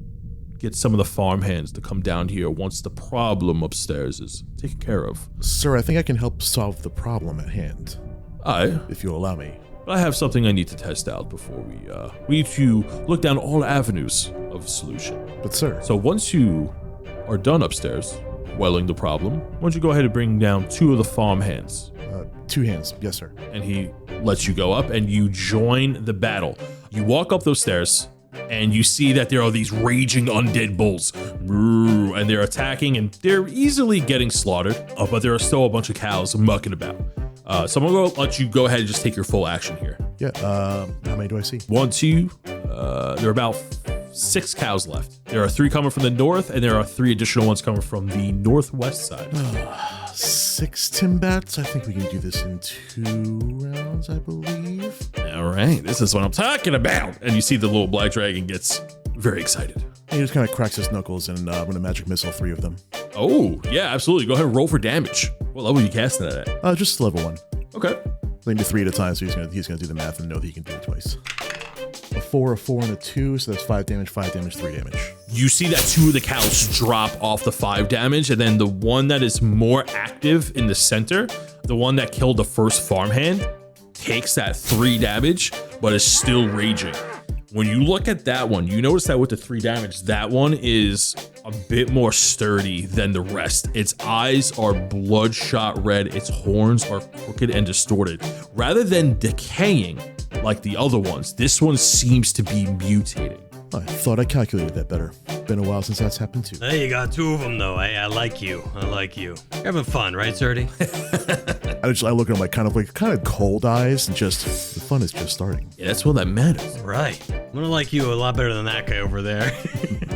get some of the farmhands to come down here once the problem upstairs is taken care of? Sir, I think I can help solve the problem at hand, Aye, if you'll allow me. but I have something I need to test out before we need to look down all avenues of solution. But sir, So once you are done upstairs, quelling the problem, why don't you go ahead and bring down 2 of the farmhands? 2 hands. Yes, sir. And he lets you go up and you join the battle. You walk up those stairs and you see that there are these raging undead bulls, and they're attacking and they're easily getting slaughtered, but there are still a bunch of cows mucking about. So I'm gonna let you go ahead and just take your full action here. Yeah. How many do I see? 1, 2, there are about 6 cows left. There are 3 coming from the north and there are 3 additional ones coming from the northwest side. 6 Timbats. I think we can do this in 2 rounds, I believe. All right, this is what I'm talking about. And you see the little black dragon gets very excited. And he just kind of cracks his knuckles, and I'm gonna magic missile 3 of them. Oh, yeah, absolutely. Go ahead and roll for damage. What level are you casting that at? Just level 1. Okay. They do 3 at a time, so he's gonna do the math and know that he can do it twice. A 4, a 4, and a 2, so that's 5 damage, 3 damage. You see that 2 of the cows drop off the 5 damage, and then the one that is more active in the center, the one that killed the first farmhand, takes that 3 damage, but is still raging. When you look at that one, you notice that with the 3 damage, that one is a bit more sturdy than the rest. Its eyes are bloodshot red, its horns are crooked and distorted. Rather than decaying like the other ones, this one seems to be mutating. I thought I calculated that better. Been a while since that's happened too. Hey, you got 2 of them though. Hey, I like you. You're having fun, right, Zerdy? I look at him like kind of cold eyes, and just the fun is just starting. Yeah, that's what that matters. Right. I'm gonna like you a lot better than that guy over there.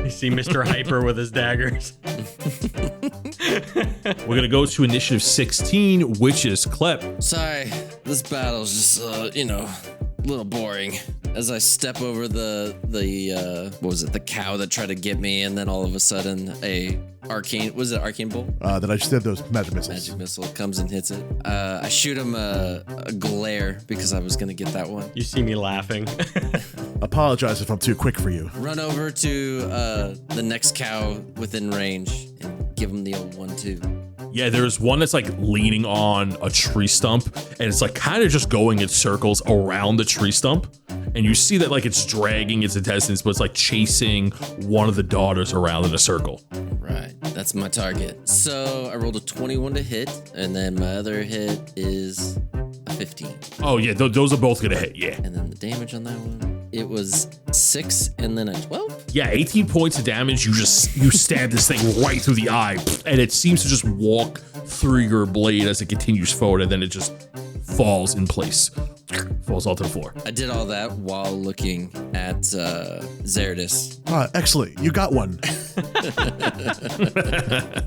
You see Mr. Hyper with his daggers. We're gonna go to initiative 16, which is Klep. Sorry, this battle's just a little boring. As I step over the cow that tried to get me, and then all of a sudden arcane bolt? That I just did those magic missiles. Magic missile comes and hits it. I shoot him a glare because I was gonna get that one. You see me laughing. Apologize if I'm too quick for you. Run over to the next cow within range and give him the old 1-2. Yeah, there's one that's like leaning on a tree stump, and it's like kind of just going in circles around the tree stump. And you see that like it's dragging its intestines, but it's like chasing one of the daughters around in a circle. Right, that's my target. So I rolled a 21 to hit, and then my other hit is a 15. Oh yeah, those are both gonna hit. Yeah. And then the damage on that one, it was 6 and then a 12. Yeah, 18 points of damage. You stab this thing right through the eye, and it seems to just walk through your blade as it continues forward, and then it just falls in place, falls onto the floor. I did all that while looking at Zerdis. Excellent. You got one.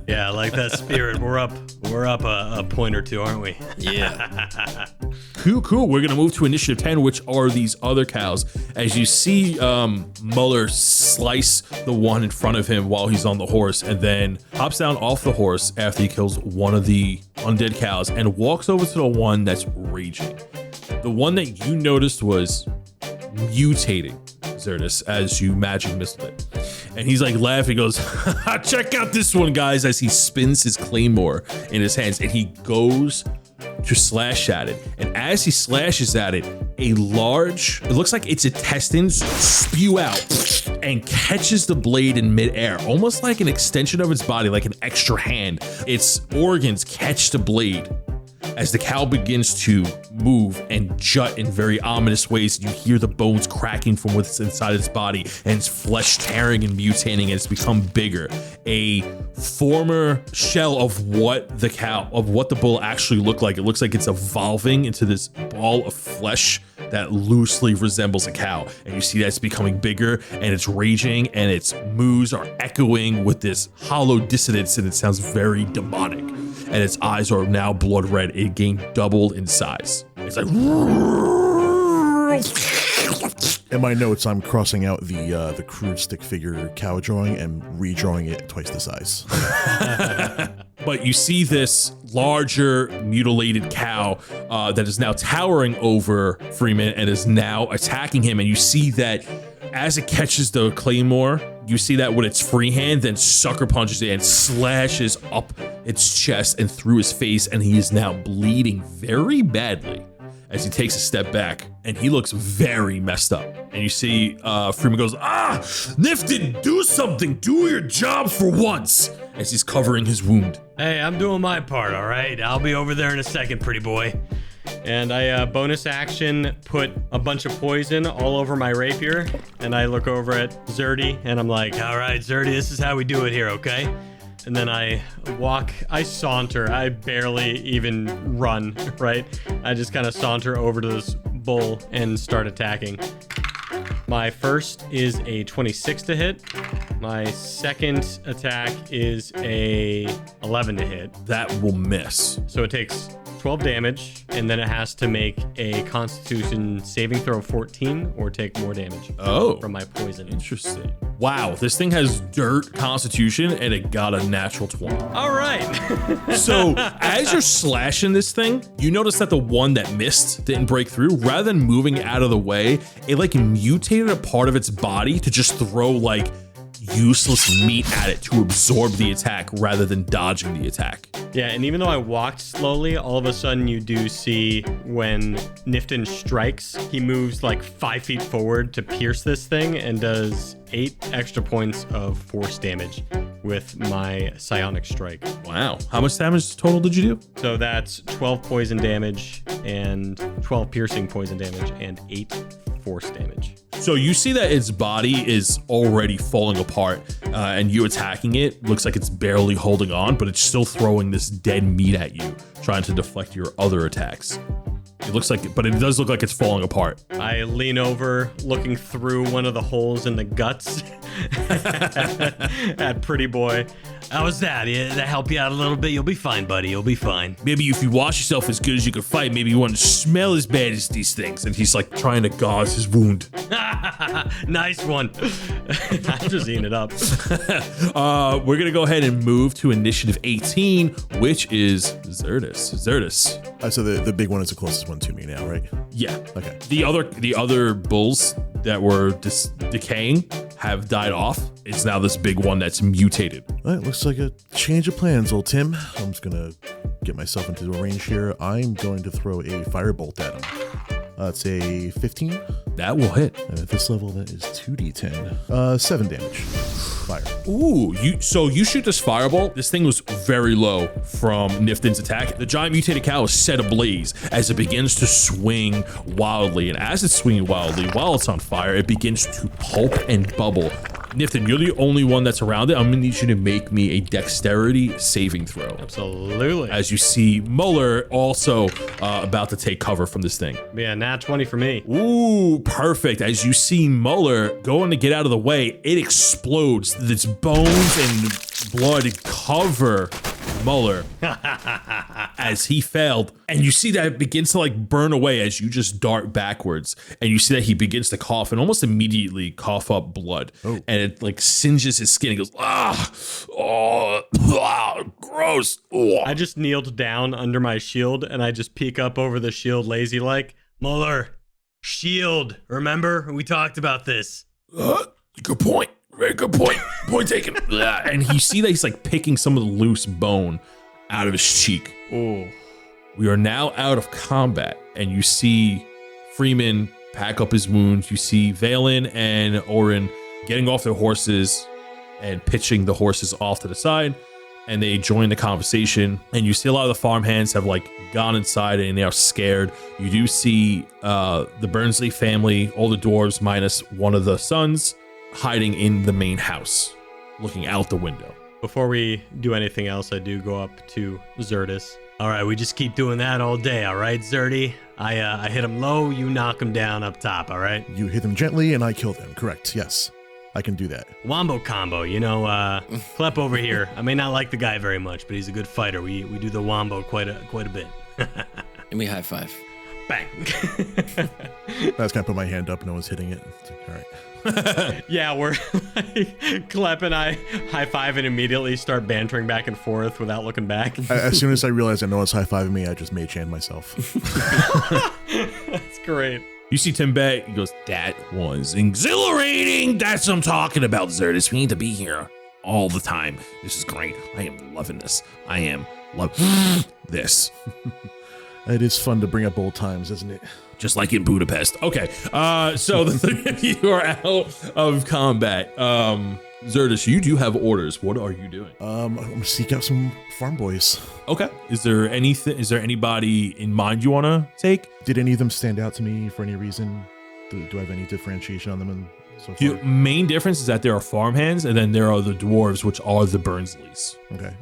Yeah, I like that spirit. We're up a point or 2, aren't we? Yeah. Cool. We're gonna move to initiative 10, which are these other cows. As you see Muller slice the one in front of him while he's on the horse, and then hops down off the horse after he kills one of the undead cows and walks over to the one that's raging. The one that you noticed was mutating, Zerdis, as you magic missile it. And he's like laughing, he goes, check out this one, guys, as he spins his claymore in his hands, and he goes to slash at it. And as he slashes at it, it looks like its intestines spew out and catches the blade in midair, almost like an extension of its body, like an extra hand. Its organs catch the blade as the cow begins to move and jut in very ominous ways. You hear the bones cracking from what's inside its body and its flesh tearing and mutating, and it's become bigger. A former shell of what the bull actually looked like. It looks like it's evolving into this ball of flesh that loosely resembles a cow. And you see that it's becoming bigger and it's raging, and its moos are echoing with this hollow dissonance, and it sounds very demonic. And its eyes are now blood red. It gained doubled in size. It's like... In my notes, I'm crossing out the crude stick figure cow drawing and redrawing it twice the size. But you see this larger mutilated cow that is now towering over Freeman and is now attacking him. And you see that as it catches the claymore, you see that with its free hand, then sucker punches it and slashes up its chest and through his face. And he is now bleeding very badly as he takes a step back, and he looks very messed up. And you see Freeman goes, Nifton, do something, do your job for once, as he's covering his wound. Hey, I'm doing my part, all right? I'll be over there in a second, pretty boy. And I bonus action put a bunch of poison all over my rapier, and I look over at Zerdy, and I'm like, all right, Zerdy, this is how we do it here, okay? And then I saunter, I barely even run, right? I just kind of saunter over to this bull and start attacking. My first is a 26 to hit. My second attack is a 11 to hit. That will miss. So it takes 12 damage, and then it has to make a Constitution saving throw of 14 or take more damage from my poison. Interesting. Wow, this thing has dirt Constitution, and it got a natural 20. All right. So as you're slashing this thing, you notice that the one that missed didn't break through. Rather than moving out of the way, it like mutated a part of its body to just throw like useless meat at it to absorb the attack rather than dodging the attack. Yeah, and even though I walked slowly, all of a sudden you do see when Nifton strikes, he moves like 5 feet forward to pierce this thing and does 8 extra points of force damage with my psionic strike. Wow. How much damage total did you do? So that's 12 poison damage and 12 piercing poison damage and 8 force damage. So you see that its body is already falling apart, and you attacking it looks like it's barely holding on, but it's still throwing this dead meat at you, trying to deflect your other attacks. It looks like, but it does look like it's falling apart. I lean over, looking through one of the holes in the guts at Pretty Boy. How was that? Yeah, that help you out a little bit? You'll be fine, buddy. You'll be fine. Maybe if you wash yourself as good as you can fight, maybe you wouldn't smell as bad as these things. And he's like trying to gauze his wound. Nice one. I'm just eating it up. We're going to go ahead and move to initiative 18, which is Zerdus. So the big one is the closest one to me now, right? Yeah. Okay. The other bulls that were decaying have died off. It's now this big one that's mutated. All right, looks like a change of plans, old Tim. I'm just gonna get myself into a range here. I'm going to throw a firebolt at him. It's a 15. That will hit. And at this level, that is 2d10. 7 damage. Fire. Ooh, you shoot this firebolt. This thing was very low from Nifton's attack. The giant mutated cow is set ablaze as it begins to swing wildly. And as it's swinging wildly, while it's on fire, it begins to pulp and bubble. Nifton, you're the only one that's around it. I'm gonna need you to make me a dexterity saving throw. Absolutely. As you see Muller also about to take cover from this thing. Yeah, nat 20 for me. Ooh, perfect. As you see Muller going to get out of the way, it explodes. Its bones and blood cover Muller as he failed. And you see that it begins to like burn away as you just dart backwards. And you see that he begins to cough and almost immediately cough up blood. Oh. And it like singes his skin. He goes, gross. Oh. I just kneeled down under my shield and I just peek up over the shield lazy like, Muller, shield. Remember? We talked about this. Good point. Very good point. Point taken. And you see that he's like picking some of the loose bone out of his cheek. Ooh. We are now out of combat, and you see Freeman pack up his wounds. You see Valen and Orin getting off their horses and pitching the horses off to the side. and they join the conversation. And you see a lot of the farmhands have like gone inside and they are scared. You do see the Bernsely family, all the dwarves minus one of the sons, hiding in the main house, looking out the window. Before we do anything else, I do go up to Zerdis. All right, we just keep doing that all day, all right, Zerdy? I hit him low, you knock him down up top, all right? You hit them gently and I kill them. Correct. Yes, I can do that. Wombo combo, you know, Klep over here. I may not like the guy very much, but he's a good fighter. We do the wombo quite a bit. And we high five. Bang. I just kind of put my hand up. No one's hitting it. It's like, all right. Yeah, we're like, Klep and I high five and immediately start bantering back and forth without looking back. As soon as I realized that no one's high-fiving me, I just mage hand myself. That's great. You see Tim Bay, he goes, that was exhilarating. That's what I'm talking about, Zerdis. We need to be here all the time. This is great. I am loving this. I am loving this. It is fun to bring up old times, isn't it? Just like in Budapest. Okay, so the three of you are out of combat. Zerdis, you do have orders. What are you doing? I'm gonna seek out some farm boys. Okay. Is there anybody in mind you want to take? Did any of them stand out to me for any reason? Do I have any differentiation on them and so The far? main difference is that there are farmhands, and then there are the dwarves, which are the Bernsleys. Okay.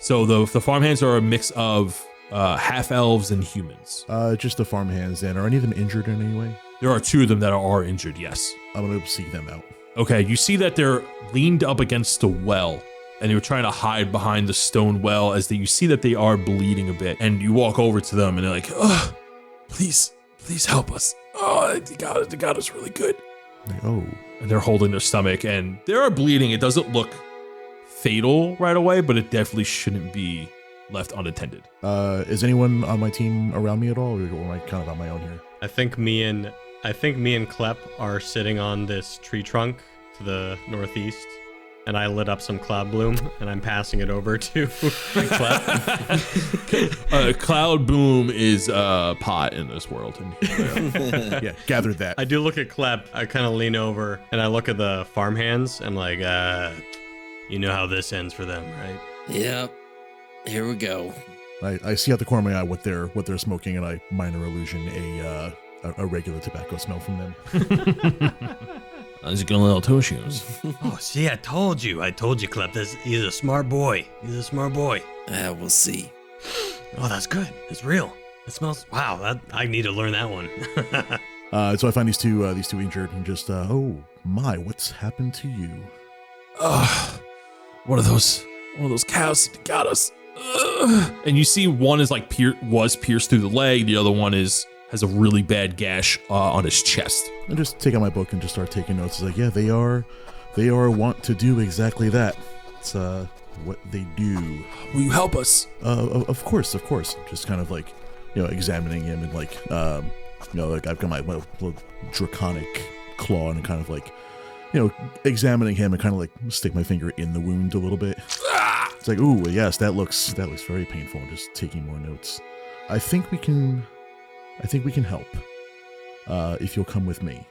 So the farmhands are a mix of half elves and humans. Just the farm hands then. Are any of them injured in any way? There are two of them that are injured. Yes. I'm gonna seek them out. Okay. You see that they're leaned up against a well, and they're trying to hide behind the stone well you see that they are bleeding a bit. And you walk over to them, and they're like, "Oh, please help us. Oh, the god is really good." Like, oh. And they're holding their stomach, and they are bleeding. It doesn't look fatal right away, but it definitely shouldn't be left unattended. Is anyone on my team around me at all, or am I kind of on my own here? I think me and Klep are sitting on this tree trunk to the northeast, and I lit up some cloud bloom, and I'm passing it over to Klep. Cloud bloom is pot in this world. Yeah, gathered that. I do look at Klep. I kind of lean over, and I look at the farmhands. I'm like, you know how this ends for them, right? Yep. Here we go. I see out the corner of my eye what they're smoking, and I minor illusion a regular tobacco smell from them. I just got a little toe shoes. Oh, see, I told you, Klep. He's a smart boy. We'll see. Oh, that's good. It's real. It smells. Wow, I need to learn that one. So I find these two injured, and just oh my, what's happened to you? One of those cows got us. And you see one is like was pierced through the leg. The other one has a really bad gash on his chest. I just take out my book and just start taking notes. It's like, yeah, they are want to do exactly that. It's what they do. Will you help us? Of course. Just kind of like, examining him and like, like I've got my little draconic claw and kind of like, examining him and kind of like stick my finger in the wound a little bit. It's like, ooh, yes, that looks very painful. And just taking more notes. I think we can help. If you'll come with me,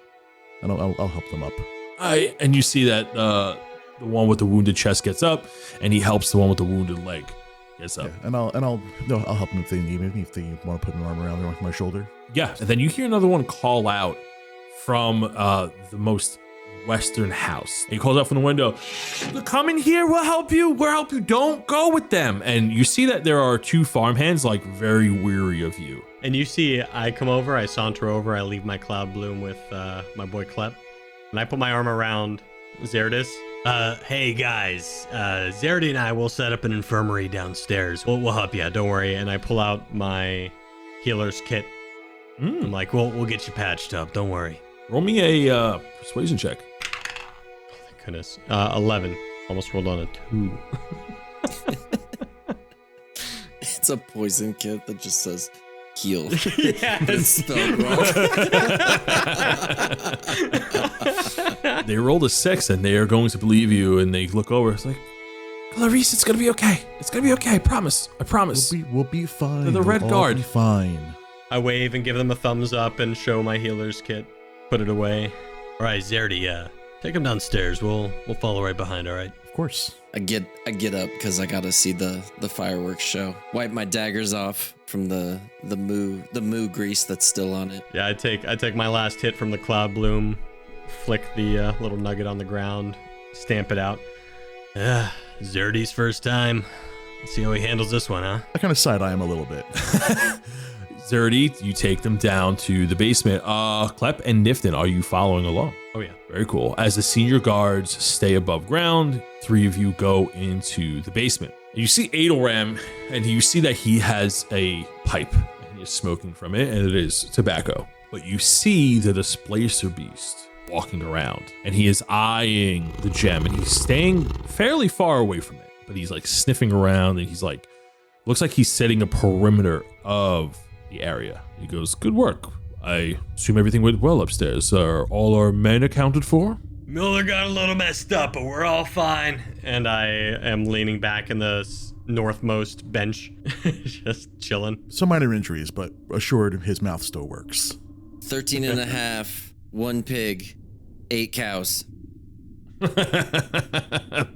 and I'll help them up. And you see that the one with the wounded chest gets up, and he helps the one with the wounded leg gets up. Yeah, and I'll help them if they need me, if they want to put an arm around my shoulder. Yeah, and then you hear another one call out from the most western house. He calls out from the window, "Come in here, we'll help you, don't go with them." And you see that there are two farmhands like very weary of you. And you see, I come over, I saunter over, I leave my cloud bloom with my boy Klep, and I put my arm around Zerdis. Hey guys, Zerdy and I will set up an infirmary downstairs. We'll help you, don't worry. And I pull out my healer's kit. I'm like, we'll get you patched up, don't worry. Roll me a persuasion check. Oh, thank goodness. 11. Almost rolled on a 2. It's a poison kit that just says heal. Yes. Spelled wrong. They rolled a 6 and they are going to believe you, and they look over. It's like, Clarice, it's gonna be okay. It's gonna be okay. I promise. We'll be fine. They're the Red We'll Guard. Be fine. I wave and give them a thumbs up and show my healer's kit. Put it away. All right, Zerdy, take him downstairs. We'll follow right behind, all right? Of course. I get up because I gotta see the fireworks show. Wipe my daggers off from the moo grease that's still on it. Yeah, I take my last hit from the cloud bloom, flick the little nugget on the ground, stamp it out. Zerdy's first time. Let's see how he handles this one, huh? I kind of side-eye him a little bit. Zerdy, you take them down to the basement. Klep and Nifton, are you following along? Oh yeah. Very cool. As the senior guards stay above ground, 3 of you go into the basement. You see Adelram, and you see that he has a pipe, and he's smoking from it, and it is tobacco. But you see the Displacer Beast walking around, and he is eyeing the gem, and he's staying fairly far away from it, but he's like sniffing around, and he's like, looks like he's setting a perimeter of the area. He goes, good work. I assume everything went well upstairs. Are all our men accounted for? Miller got a little messed up, but we're all fine. And I am leaning back in the northmost bench, just chilling. Some minor injuries, but assured his mouth still works. 13 and a half, 1 pig, 8 cows.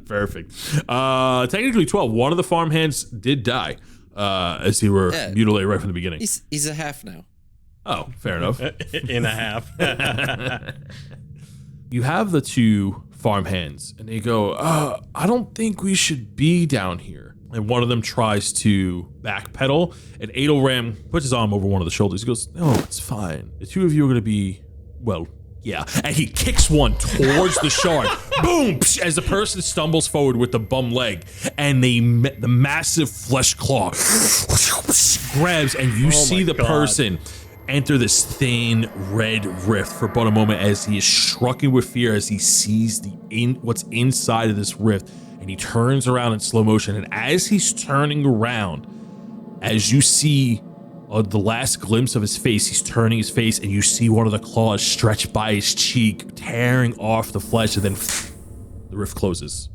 Perfect. Technically 12. One of the farmhands did die as they were mutilated right from the beginning. He's a half now. Oh, fair enough. In a half. You have the 2 farmhands, and they go, I don't think we should be down here. And one of them tries to backpedal, and Adelram puts his arm over one of the shoulders. He goes, no, it's fine. The 2 of you are going to be, well, yeah. And he kicks one towards the shard. Boom! As the person stumbles forward with the bum leg, and the massive flesh claw grabs, and you see the person enter this thin red rift for but a moment as he is shrunken with fear as he sees what's inside of this rift, and he turns around in slow motion. And as he's turning around, as you see the last glimpse of his face, he's turning his face, and you see one of the claws stretched by his cheek, tearing off the flesh, and then the rift closes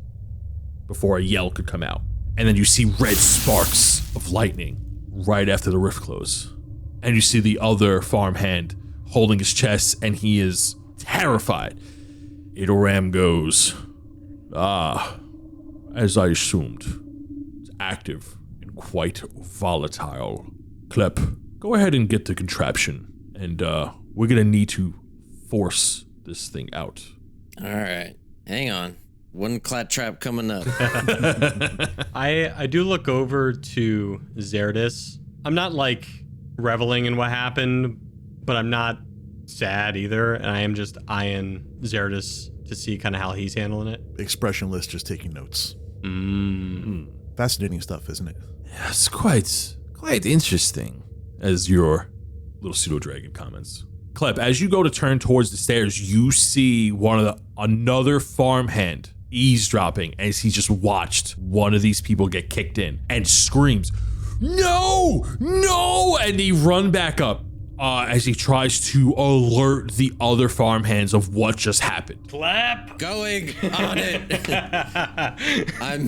before a yell could come out. And then you see red sparks of lightning right after the rift close. And you see the other farmhand holding his chest, and he is terrified. Adelram goes, as I assumed, it's active and quite volatile. Klep, go ahead and get the contraption, and we're gonna need to force this thing out. All right, hang on. One clat trap coming up. I do look over to Zerdis. I'm not like reveling in what happened, but I'm not sad either, and I am just eyeing Zerdis to see kind of how he's handling it. Expressionless, just taking notes. Fascinating stuff, isn't it? Yeah, it's quite interesting, as your little pseudo-dragon comments. Klep, as you go to turn towards the stairs, you see another farmhand eavesdropping as he just watched one of these people get kicked in and screams, no, and they run back up as he tries to alert the other farmhands of what just happened. Clap! Going on it. I'm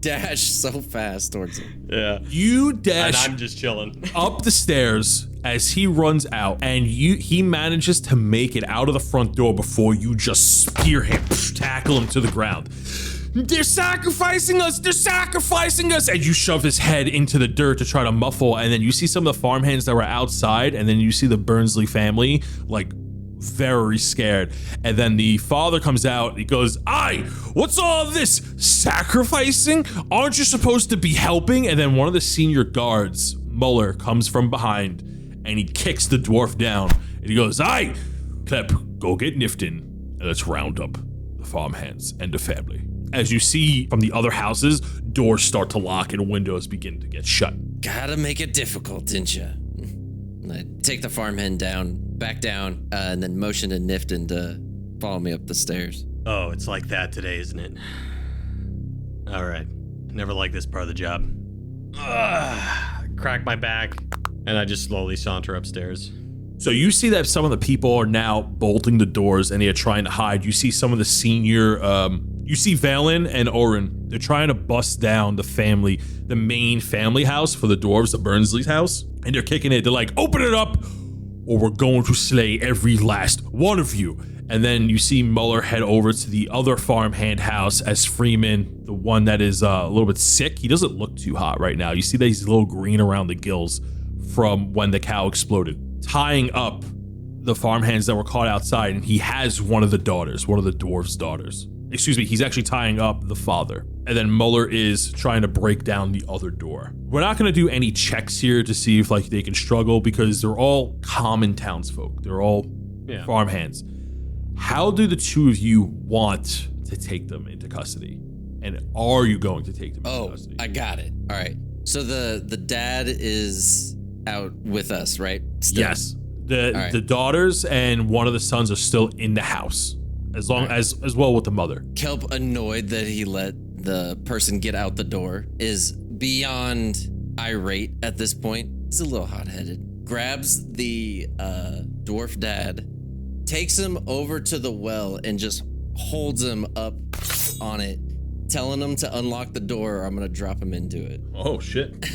dashed so fast towards him. Yeah. You dash And I'm just chilling. up the stairs as he runs out, and he manages to make it out of the front door before you just spear him, tackle him to the ground. They're sacrificing us! They're sacrificing us! And you shove his head into the dirt to try to muffle, and then you see some of the farmhands that were outside, and then you see the Bernsely family, like, very scared. And then the father comes out, and he goes, what's all this? Sacrificing? Aren't you supposed to be helping? And then one of the senior guards, Muller, comes from behind, and he kicks the dwarf down, and he goes, Klep, go get Nifton, and let's round up the farmhands and the family. As you see from the other houses, doors start to lock and windows begin to get shut. Gotta make it difficult, didn't you? I take the farmhand back down, and then motion to Nifton to follow me up the stairs. Oh, it's like that today, isn't it? All right. Never liked this part of the job. Crack my back, and I just slowly saunter upstairs. So you see that some of the people are now bolting the doors and they're trying to hide. You see some of the senior, you see Valen and Oren. They're trying to bust down the main family house for the dwarves, the Bernsley's house. And they're kicking it. They're like, open it up. or we're going to slay every last one of you. And then you see Muller head over to the other farmhand house as Freeman, the one that is a little bit sick. He doesn't look too hot right now. You see that he's a little green around the gills from when the cow exploded, tying up the farmhands that were caught outside. And he has one of the daughters, one of the dwarf's daughters. Excuse me, he's actually tying up the father. And then Muller is trying to break down the other door. We're not going to do any checks here to see if like they can struggle because they're all common townsfolk. They're all farmhands. How do the two of you want to take them into custody? And are you going to take them into custody? I got it. All right. So the dad is out with us, right? Still? Yes. The daughters and one of the sons are still in the house, as long as well with the mother. Kelp, annoyed that he let the person get out the door, is beyond irate at this point. He's a little hot-headed. Grabs the dwarf dad, takes him over to the well, and just holds him up on it, telling him to unlock the door or I'm gonna drop him into it. Oh, shit.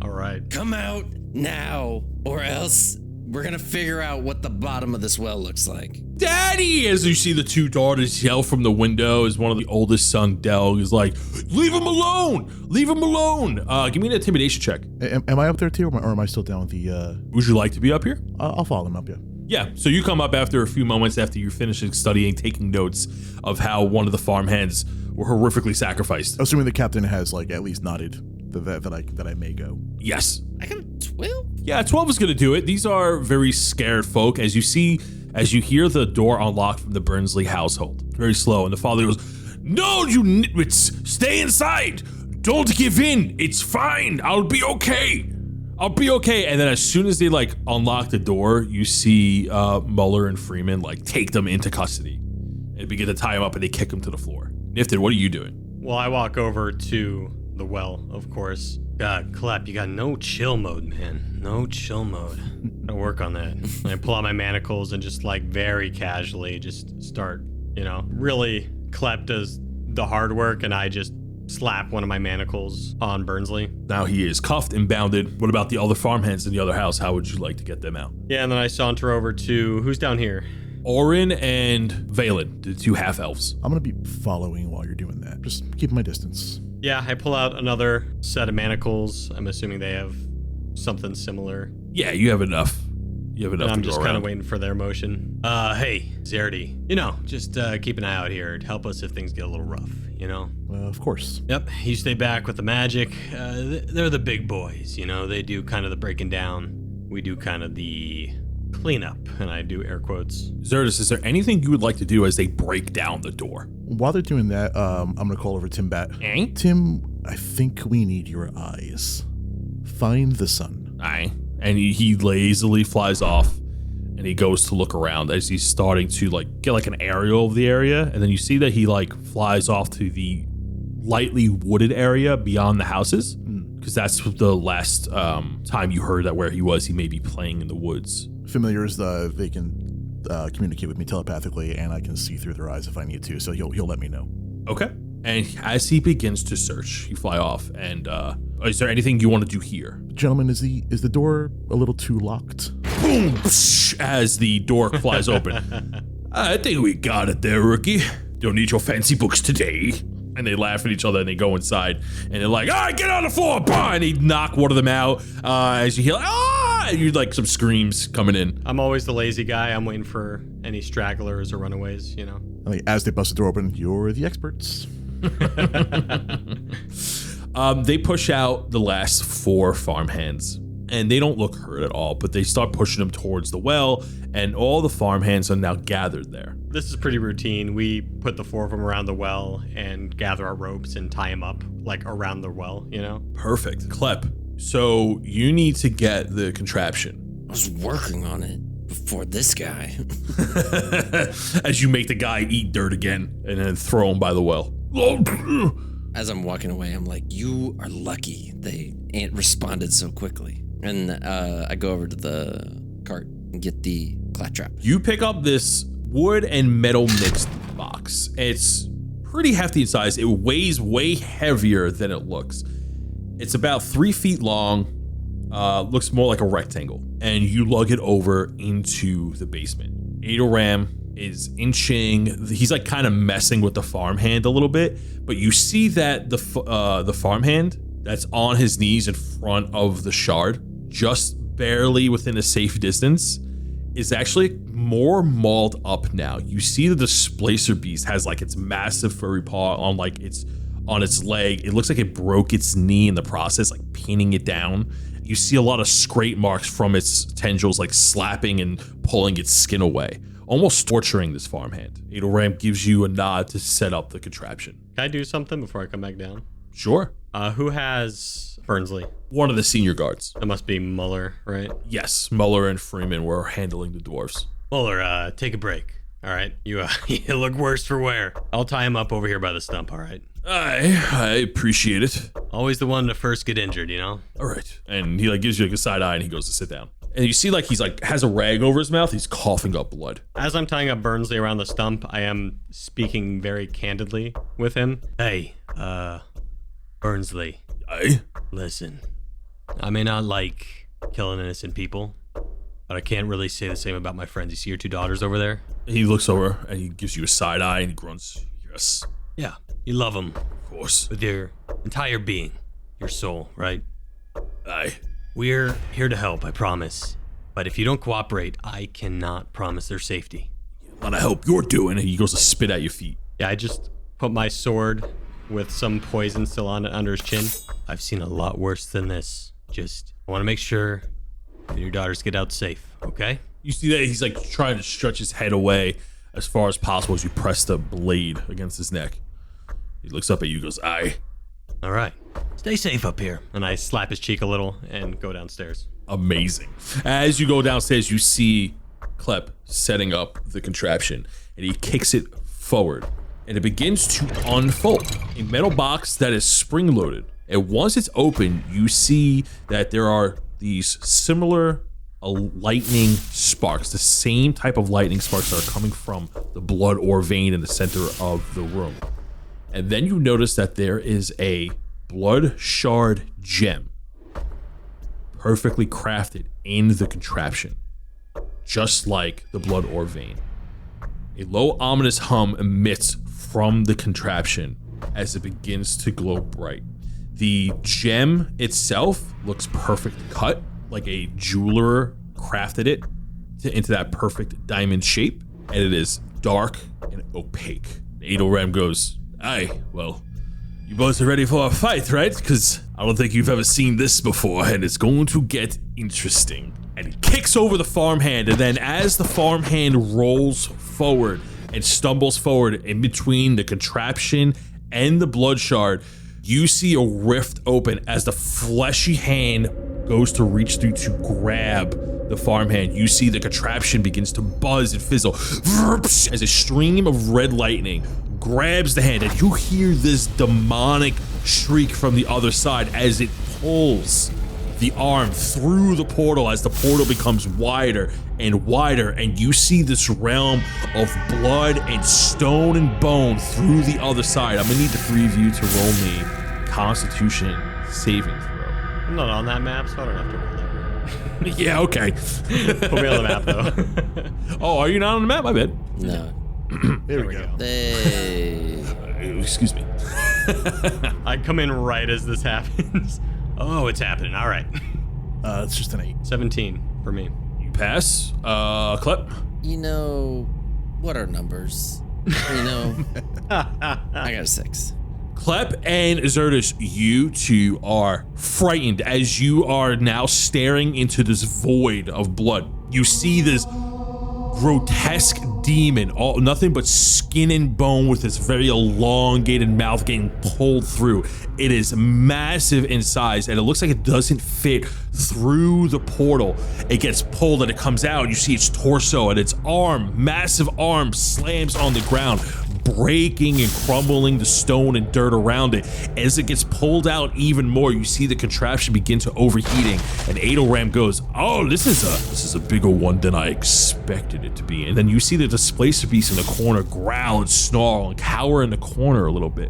All right. Come out now, or else we're gonna figure out what the bottom of this well looks like. Daddy! As you see the two daughters yell from the window as one of the oldest son, Del, is like, leave him alone! Leave him alone! Give me an intimidation check. Am I up there too, or am I still down with the... Would you like to be up here? I'll follow them up, yeah. Yeah, so you come up after a few moments after you finish studying, taking notes of how one of the farmhands were horrifically sacrificed. Assuming the captain has like at least nodded that I may go. Yes. I got a 12? Yeah, 12 is going to do it. These are very scared folk. As you hear the door unlock from the Bernsely household. Very slow. And the father goes, no, you nitwits, stay inside. Don't give in. It's fine. I'll be okay. I'll be okay. And then as soon as they like unlock the door, you see Muller and Freeman like take them into custody and begin to tie them up and they kick them to the floor. Nifted, what are you doing? Well, I walk over to the well, of course. God, Clep, you got no chill mode, man. No chill mode. I work on that. And I pull out my manacles and just like very casually just start, really Clep does the hard work and I just slap one of my manacles on Bernsely. Now he is cuffed and bounded. What about the other farmhands in the other house? How would you like to get them out? Yeah, and then I saunter over to, who's down here? Orin and Valen, the two half-elves. I'm going to be following while you're doing that. Just keep my distance. Yeah, I pull out another set of manacles. I'm assuming they have something similar. Yeah, you have enough. You have enough. And I'm to just go kind around. of waiting for their motion. Hey, Zerdy, just keep an eye out here. Help us if things get a little rough, Of course. Yep, you stay back with the magic. They're the big boys, They do kind of the breaking down. We do kind of the cleanup, and I do air quotes. Zerdis, is there anything you would like to do as they break down the door? While they're doing that, I'm going to call over Tim Bat. Eh? Tim, I think we need your eyes. Find the sun. Aye. And he lazily flies off, and he goes to look around as he's starting to get an aerial of the area, and then you see that he flies off to the lightly wooded area beyond the houses, because that's the last time you heard that where he was. He may be playing in the woods. Familiars, they can communicate with me telepathically, and I can see through their eyes if I need to, so he'll let me know. Okay. And as he begins to search, you fly off, and is there anything you want to do here? Gentlemen, is the door a little too locked? Boom! Psh, as the door flies open. I think we got it there, rookie. Don't need your fancy books today. And they laugh at each other and they go inside and they're like, all right, get on the floor, bah! And they knock one of them out as you hear, and you some screams coming in. I'm always the lazy guy. I'm waiting for any stragglers or runaways, As they bust the door open, you're the experts. They push out the last 4 farmhands and they don't look hurt at all, but they start pushing them towards the well and all the farmhands are now gathered there. This is pretty routine. We put the 4 of them around the well and gather our ropes and tie them up around the well, Perfect. Clep, so you need to get the contraption. I was working on it before this guy. As you make the guy eat dirt again and then throw him by the well. As I'm walking away, I'm like, you are lucky they ain't responded so quickly. And I go over to the cart and get the claptrap. You pick up this wood and metal mixed box. It's pretty hefty in size. It weighs way heavier than it looks. It's about 3 feet long, looks more like a rectangle, and you lug it over into the basement. Adoram is inching. He's like kind of messing with the farmhand a little bit, but you see that the farmhand that's on his knees in front of the shard, just barely within a safe distance, is actually more mauled up now. You see the displacer beast has like its massive furry paw on its leg. It looks like it broke its knee in the process, like pinning it down. You see a lot of scrape marks from its tendrils, like slapping and pulling its skin away, almost torturing this farmhand. Adoram gives you a nod to set up the contraption. Can I do something before I come back down? Sure. Who has Bernsely? One of the senior guards. That must be Muller, right? Yes, Muller and Freeman were handling the dwarves. Muller, take a break. All right, you look worse for wear. I'll tie him up over here by the stump, all right? I appreciate it. Always the one to first get injured, you know? All right. And he like gives you like a side eye and he goes to sit down. And you see like he's like has a rag over his mouth. He's coughing up blood. As I'm tying up Bernsely around the stump, I am speaking very candidly with him. Hey, Bernsely. Aye? Listen, I may not like killing innocent people, but I can't really say the same about my friends. You see your two daughters over there? He looks over and he gives you a side eye and he grunts, yes. Yeah, you love them. Of course. With your entire being, your soul, right? Aye. We're here to help, I promise. But if you don't cooperate, I cannot promise their safety. A lot of help you're doing. And he goes to spit at your feet. Yeah, I just put my sword with some poison still on it under his chin. I've seen a lot worse than this. I want to make sure that your daughters get out safe, okay? You see that he's like trying to stretch his head away as far as possible as you press the blade against his neck. He looks up at you and goes, aye. All right. Stay safe up here. And I slap his cheek a little and go downstairs. Amazing. As you go downstairs, you see Klep setting up the contraption and he kicks it forward and it begins to unfold. A metal box that is spring-loaded. And once it's open, you see that there are these similar lightning sparks, the same type of lightning sparks that are coming from the blood ore vein in the center of the room. And then you notice that there is a blood shard gem perfectly crafted in the contraption, just like the blood ore vein. A low ominous hum emits from the contraption as it begins to glow bright. The gem itself looks perfect cut, like a jeweler crafted it into that perfect diamond shape, and it is dark and opaque. Adoram goes, aye, well, you boys are ready for a fight, right? Because I don't think you've ever seen this before, and it's going to get interesting. And he kicks over the farmhand, and then as the farmhand rolls forward and stumbles forward in between the contraption and the blood shard, you see a rift open as the fleshy hand goes to reach through to grab the farmhand. You see the contraption begins to buzz and fizzle as a stream of red lightning grabs the hand, and you hear this demonic shriek from the other side as it pulls the arm through the portal as the portal becomes wider and wider, and you see this realm of blood and stone and bone through the other side. I'm gonna need the three of you to roll me Constitution saving throw. I'm not on that map, so I don't have to roll that. Yeah, okay. Put me on the map, though. Oh, are you not on the map? My bad. No. There we go. Hey. Excuse me. I come in right as this happens. Oh, it's happening. All right. It's just an 8. 17 for me. You pass. Klep. You know, what are numbers? You know, I got a 6. Klep and Zertis, you two are frightened as you are now staring into this void of blood. You see this grotesque demon, nothing but skin and bone with this very elongated mouth getting pulled through. It is massive in size and it looks like it doesn't fit through the portal. It gets pulled and it comes out and you see its torso and its arm, massive arm, slams on the ground, breaking and crumbling the stone and dirt around it. As it gets pulled out even more, you see the contraption begin to overheating, and Adoram goes, oh, this is a bigger one than I expected it to be. And then you see the displacer beast in the corner growl and snarl and cower in the corner a little bit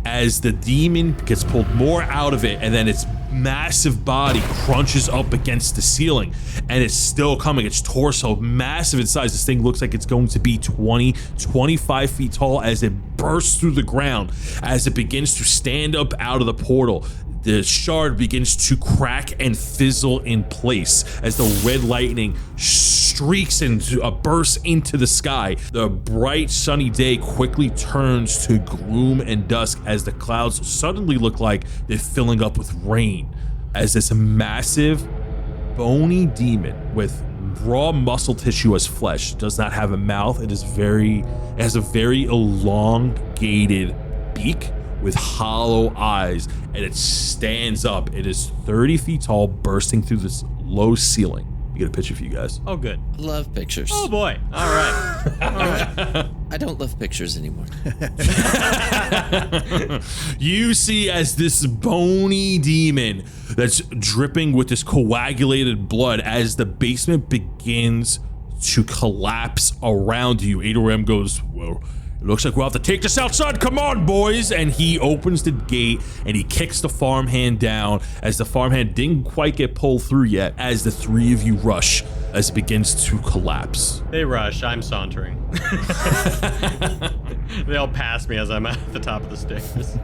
as the demon gets pulled more out of it, and then its massive body crunches up against the ceiling, and it's still coming. Its torso, massive in size. This thing looks like it's going to be 20, 25 feet tall as it bursts through the ground. As it begins to stand up out of the portal, the shard begins to crack and fizzle in place as the red lightning streaks into a burst into the sky. The bright sunny day quickly turns to gloom and dusk as the clouds suddenly look like they're filling up with rain, as this massive bony demon with raw muscle tissue as flesh does not have a mouth. It has a very elongated beak with hollow eyes, and it stands up. It is 30 feet tall, bursting through this low ceiling. You get a picture for you guys. Oh, good. Love pictures. Oh, boy. All right. All right. I don't love pictures anymore. You see as this bony demon that's dripping with this coagulated blood, as the basement begins to collapse around you, Adorem goes, well, it looks like we'll have to take this outside. Come on, boys. And he opens the gate and he kicks the farmhand down, as the farmhand didn't quite get pulled through yet, as the three of you rush as it begins to collapse. They rush. I'm sauntering. They all pass me as I'm at the top of the stairs.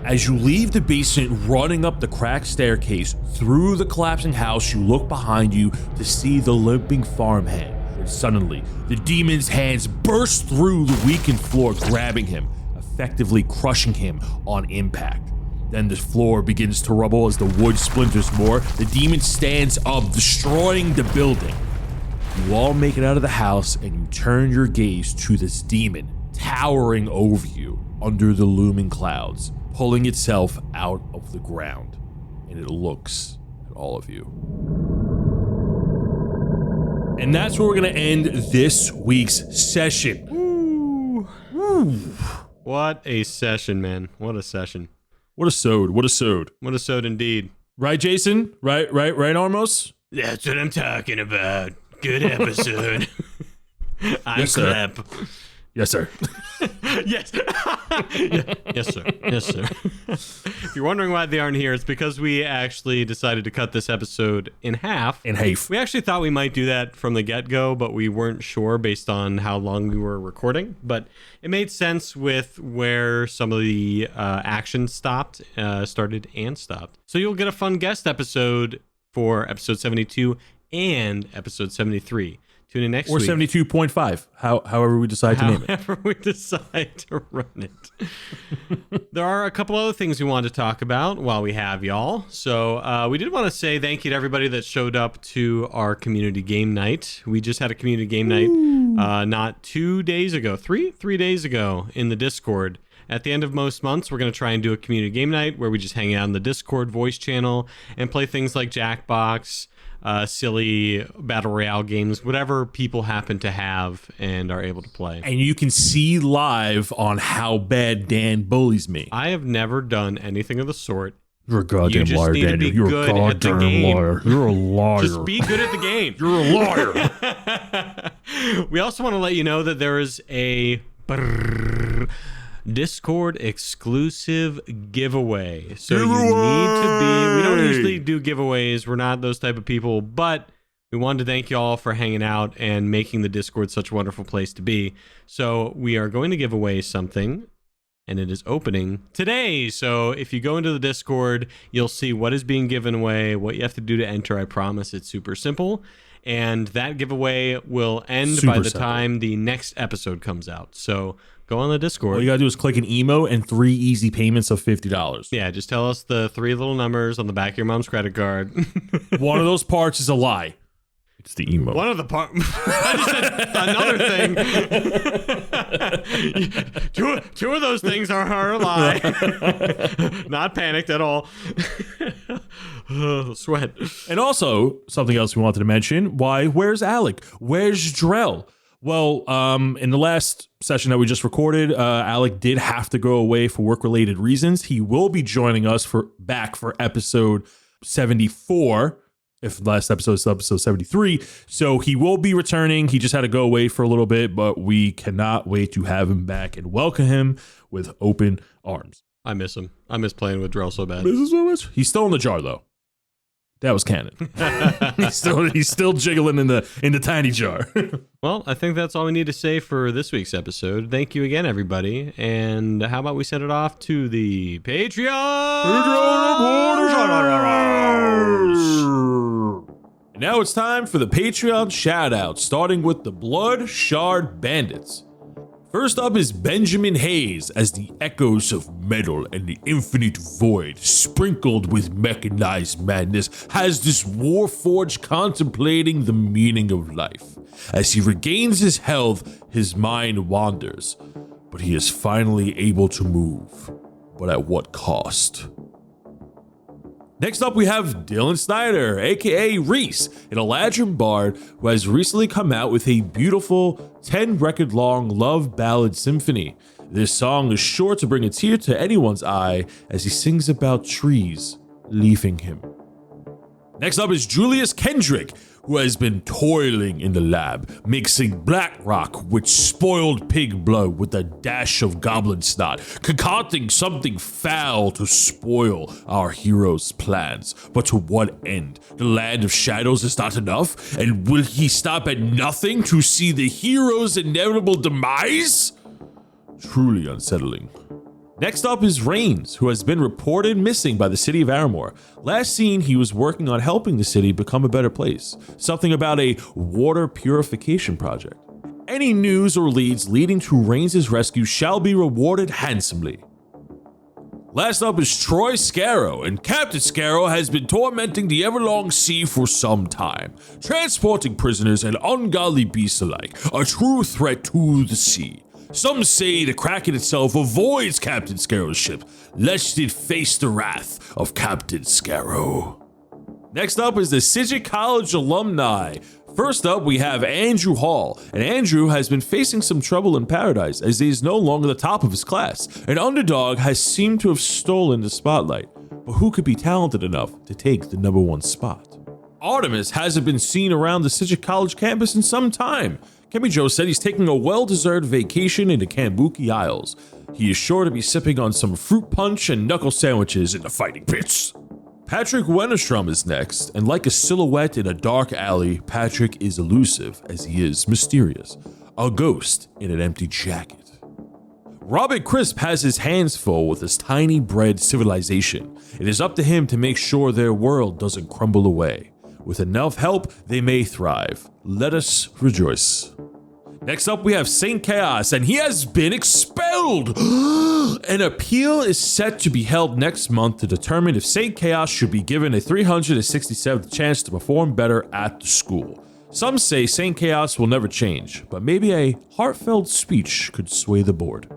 As you leave the basement, running up the cracked staircase through the collapsing house, you look behind you to see the limping farmhand. And suddenly, the demon's hands burst through the weakened floor, grabbing him, effectively crushing him on impact. Then the floor begins to rubble as the wood splinters more. The demon stands up, destroying the building. You all make it out of the house, and you turn your gaze to this demon towering over you under the looming clouds, pulling itself out of the ground. And it looks at all of you. And that's where we're going to end this week's session. Woo. Woo. What a session, man. What a session. What a sode. What a sode. What a sode indeed. Right, Jason? Right, Armos? That's what I'm talking about. Good episode. I'm Yes, sir. clap. Yes, sir. Yes. Yes, sir. Yes, sir. If you're wondering why they aren't here, it's because we actually decided to cut this episode in half. In half. We actually thought we might do that from the get-go, but we weren't sure based on how long we were recording. But it made sense with where some of the action started and stopped. So you'll get a fun guest episode for episode 72 and episode 73. Tune in next or week. Or 72.5, however we decide to name it. However we decide to run it. There are a couple other things we wanted to talk about while we have y'all. So we did want to say thank you to everybody that showed up to our community game night. We just had a community game night not 2 days ago, three days ago in the Discord. At the end of most months, we're going to try and do a community game night where we just hang out in the Discord voice channel and play things like Jackbox, silly battle royale games, whatever people happen to have and are able to play. And you can see live on how bad Dan bullies me. I have never done anything of the sort. You're a goddamn just liar, need to Daniel. be You're good a at the goddamn game. liar. You're a liar. Just be good at the game. You're a liar. We also want to let you know that there is a Discord exclusive giveaway. So you need to be, we don't usually do giveaways. We're not those type of people, but we wanted to thank you all for hanging out and making the Discord such a wonderful place to be. So we are going to give away something, and it is opening today. So if you go into the Discord, you'll see what is being given away, what you have to do to enter. I promise it's super simple. And that giveaway will end by the time the next episode comes out. So go on the Discord. All you gotta do is click an emo and 3 easy payments of $50. Yeah, just tell us the 3 little numbers on the back of your mom's credit card. One of those parts is a lie. It's the emo. One of the parts. I just said another thing. two of those things are a lie. Not panicked at all. Sweat. And also, something else we wanted to mention. Where's Alec? Where's Drell? Well, in the last session that we just recorded, Alec did have to go away for work-related reasons. He will be joining us back for episode 74. If last episode is episode 73. So he will be returning. He just had to go away for a little bit, but we cannot wait to have him back and welcome him with open arms. I miss him. I miss playing with Drell so bad. He's still in the jar though. That was canon. he's still jiggling in the tiny jar. Well, I think that's all we need to say for this week's episode. Thank you again, everybody. And how about we send it off to the Patreon? And now it's time for the Patreon shout-out, starting with the Blood Shard Bandits. First up is Benjamin Hayes, as the echoes of metal and the infinite void, sprinkled with mechanized madness, has this warforged contemplating the meaning of life. As he regains his health, his mind wanders, but he is finally able to move. But at what cost? Next up, we have Dylan Snyder, aka Reese, an Eladrin bard who has recently come out with a beautiful 10-record-long love ballad symphony. This song is sure to bring a tear to anyone's eye as he sings about trees leaving him. Next up is Julius Kendrick, who has been toiling in the lab, mixing black rock with spoiled pig blood with a dash of goblin snot, concocting something foul to spoil our hero's plans. But to what end? The land of shadows is not enough? And will he stop at nothing to see the hero's inevitable demise? Truly unsettling. Next up is Rains, who has been reported missing by the city of Aramor. Last seen, he was working on helping the city become a better place. Something about a water purification project. Any news or leads leading to Rains' rescue shall be rewarded handsomely. Last up is Troy Scarrow, and Captain Scarrow has been tormenting the everlong sea for some time, transporting prisoners and ungodly beasts alike, a true threat to the sea. Some say the Kraken itself avoids Captain Scarrow's ship, lest it face the wrath of Captain Scarrow. Next up is the Sidget College alumni. First up, we have Andrew Hall, and Andrew has been facing some trouble in Paradise as he is no longer the top of his class. An underdog has seemed to have stolen the spotlight, but who could be talented enough to take the #1 spot? Artemis hasn't been seen around the Sidget College campus in some time. Kemi Joe said he's taking a well-deserved vacation in the Kambuki Isles. He is sure to be sipping on some fruit punch and knuckle sandwiches in the fighting pits. Patrick Wennerstrom is next, and like a silhouette in a dark alley, Patrick is elusive as he is mysterious. A ghost in an empty jacket. Robert Crisp has his hands full with his tiny bred civilization. It is up to him to make sure their world doesn't crumble away. With enough help, they may thrive. Let us rejoice. Next up, we have Saint Chaos, and he has been expelled! An appeal is set to be held next month to determine if Saint Chaos should be given a 367th chance to perform better at the school. Some say Saint Chaos will never change, but maybe a heartfelt speech could sway the board.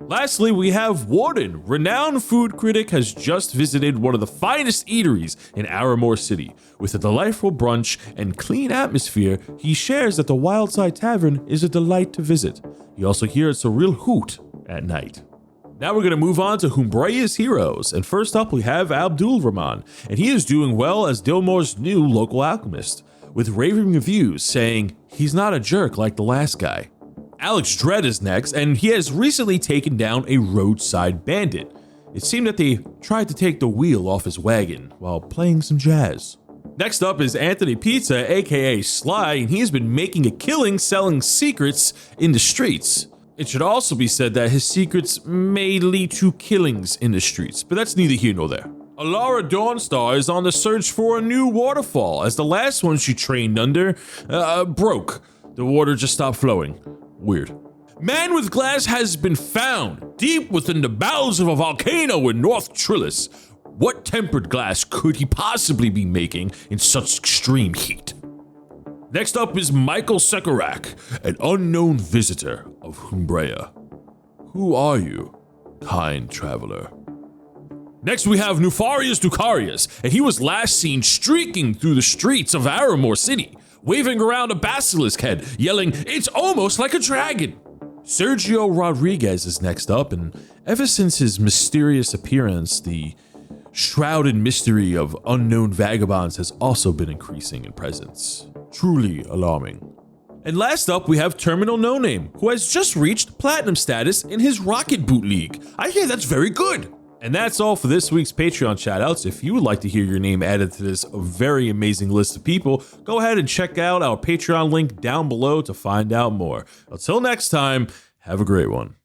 Lastly, we have Warden. Renowned food critic has just visited one of the finest eateries in Aramor City. With a delightful brunch and clean atmosphere, he shares that the Wildside Tavern is a delight to visit. He also hears a real hoot at night. Now we're going to move on to Humbraya's heroes, and first up we have Abdul Rahman, and he is doing well as Dilmore's new local alchemist, with raving reviews saying he's not a jerk like the last guy. Alex Dredd is next, and he has recently taken down a roadside bandit. It seemed that they tried to take the wheel off his wagon while playing some jazz. Next up is Anthony Pizza, aka Sly, and he has been making a killing selling secrets in the streets. It should also be said that his secrets may lead to killings in the streets, but that's neither here nor there. Alara Dawnstar is on the search for a new waterfall, as the last one she trained under broke. The water just stopped flowing. Weird. Man with Glass has been found deep within the bowels of a volcano in North Trillis. What tempered glass could he possibly be making in such extreme heat? Next up is Michael Sekarak, an unknown visitor of Humbraya. Who are you, kind traveler? Next we have Nufarius Ducarius, and he was last seen streaking through the streets of Aramor City, waving around a basilisk head, yelling, "It's almost like a dragon!" Sergio Rodriguez is next up, and ever since his mysterious appearance, the shrouded mystery of unknown vagabonds has also been increasing in presence. Truly alarming. And last up, we have Terminal No Name, who has just reached platinum status in his Rocket Boot League. I hear that's very good. And that's all for this week's Patreon shoutouts. If you would like to hear your name added to this very amazing list of people, go ahead and check out our Patreon link down below to find out more. Until next time, have a great one.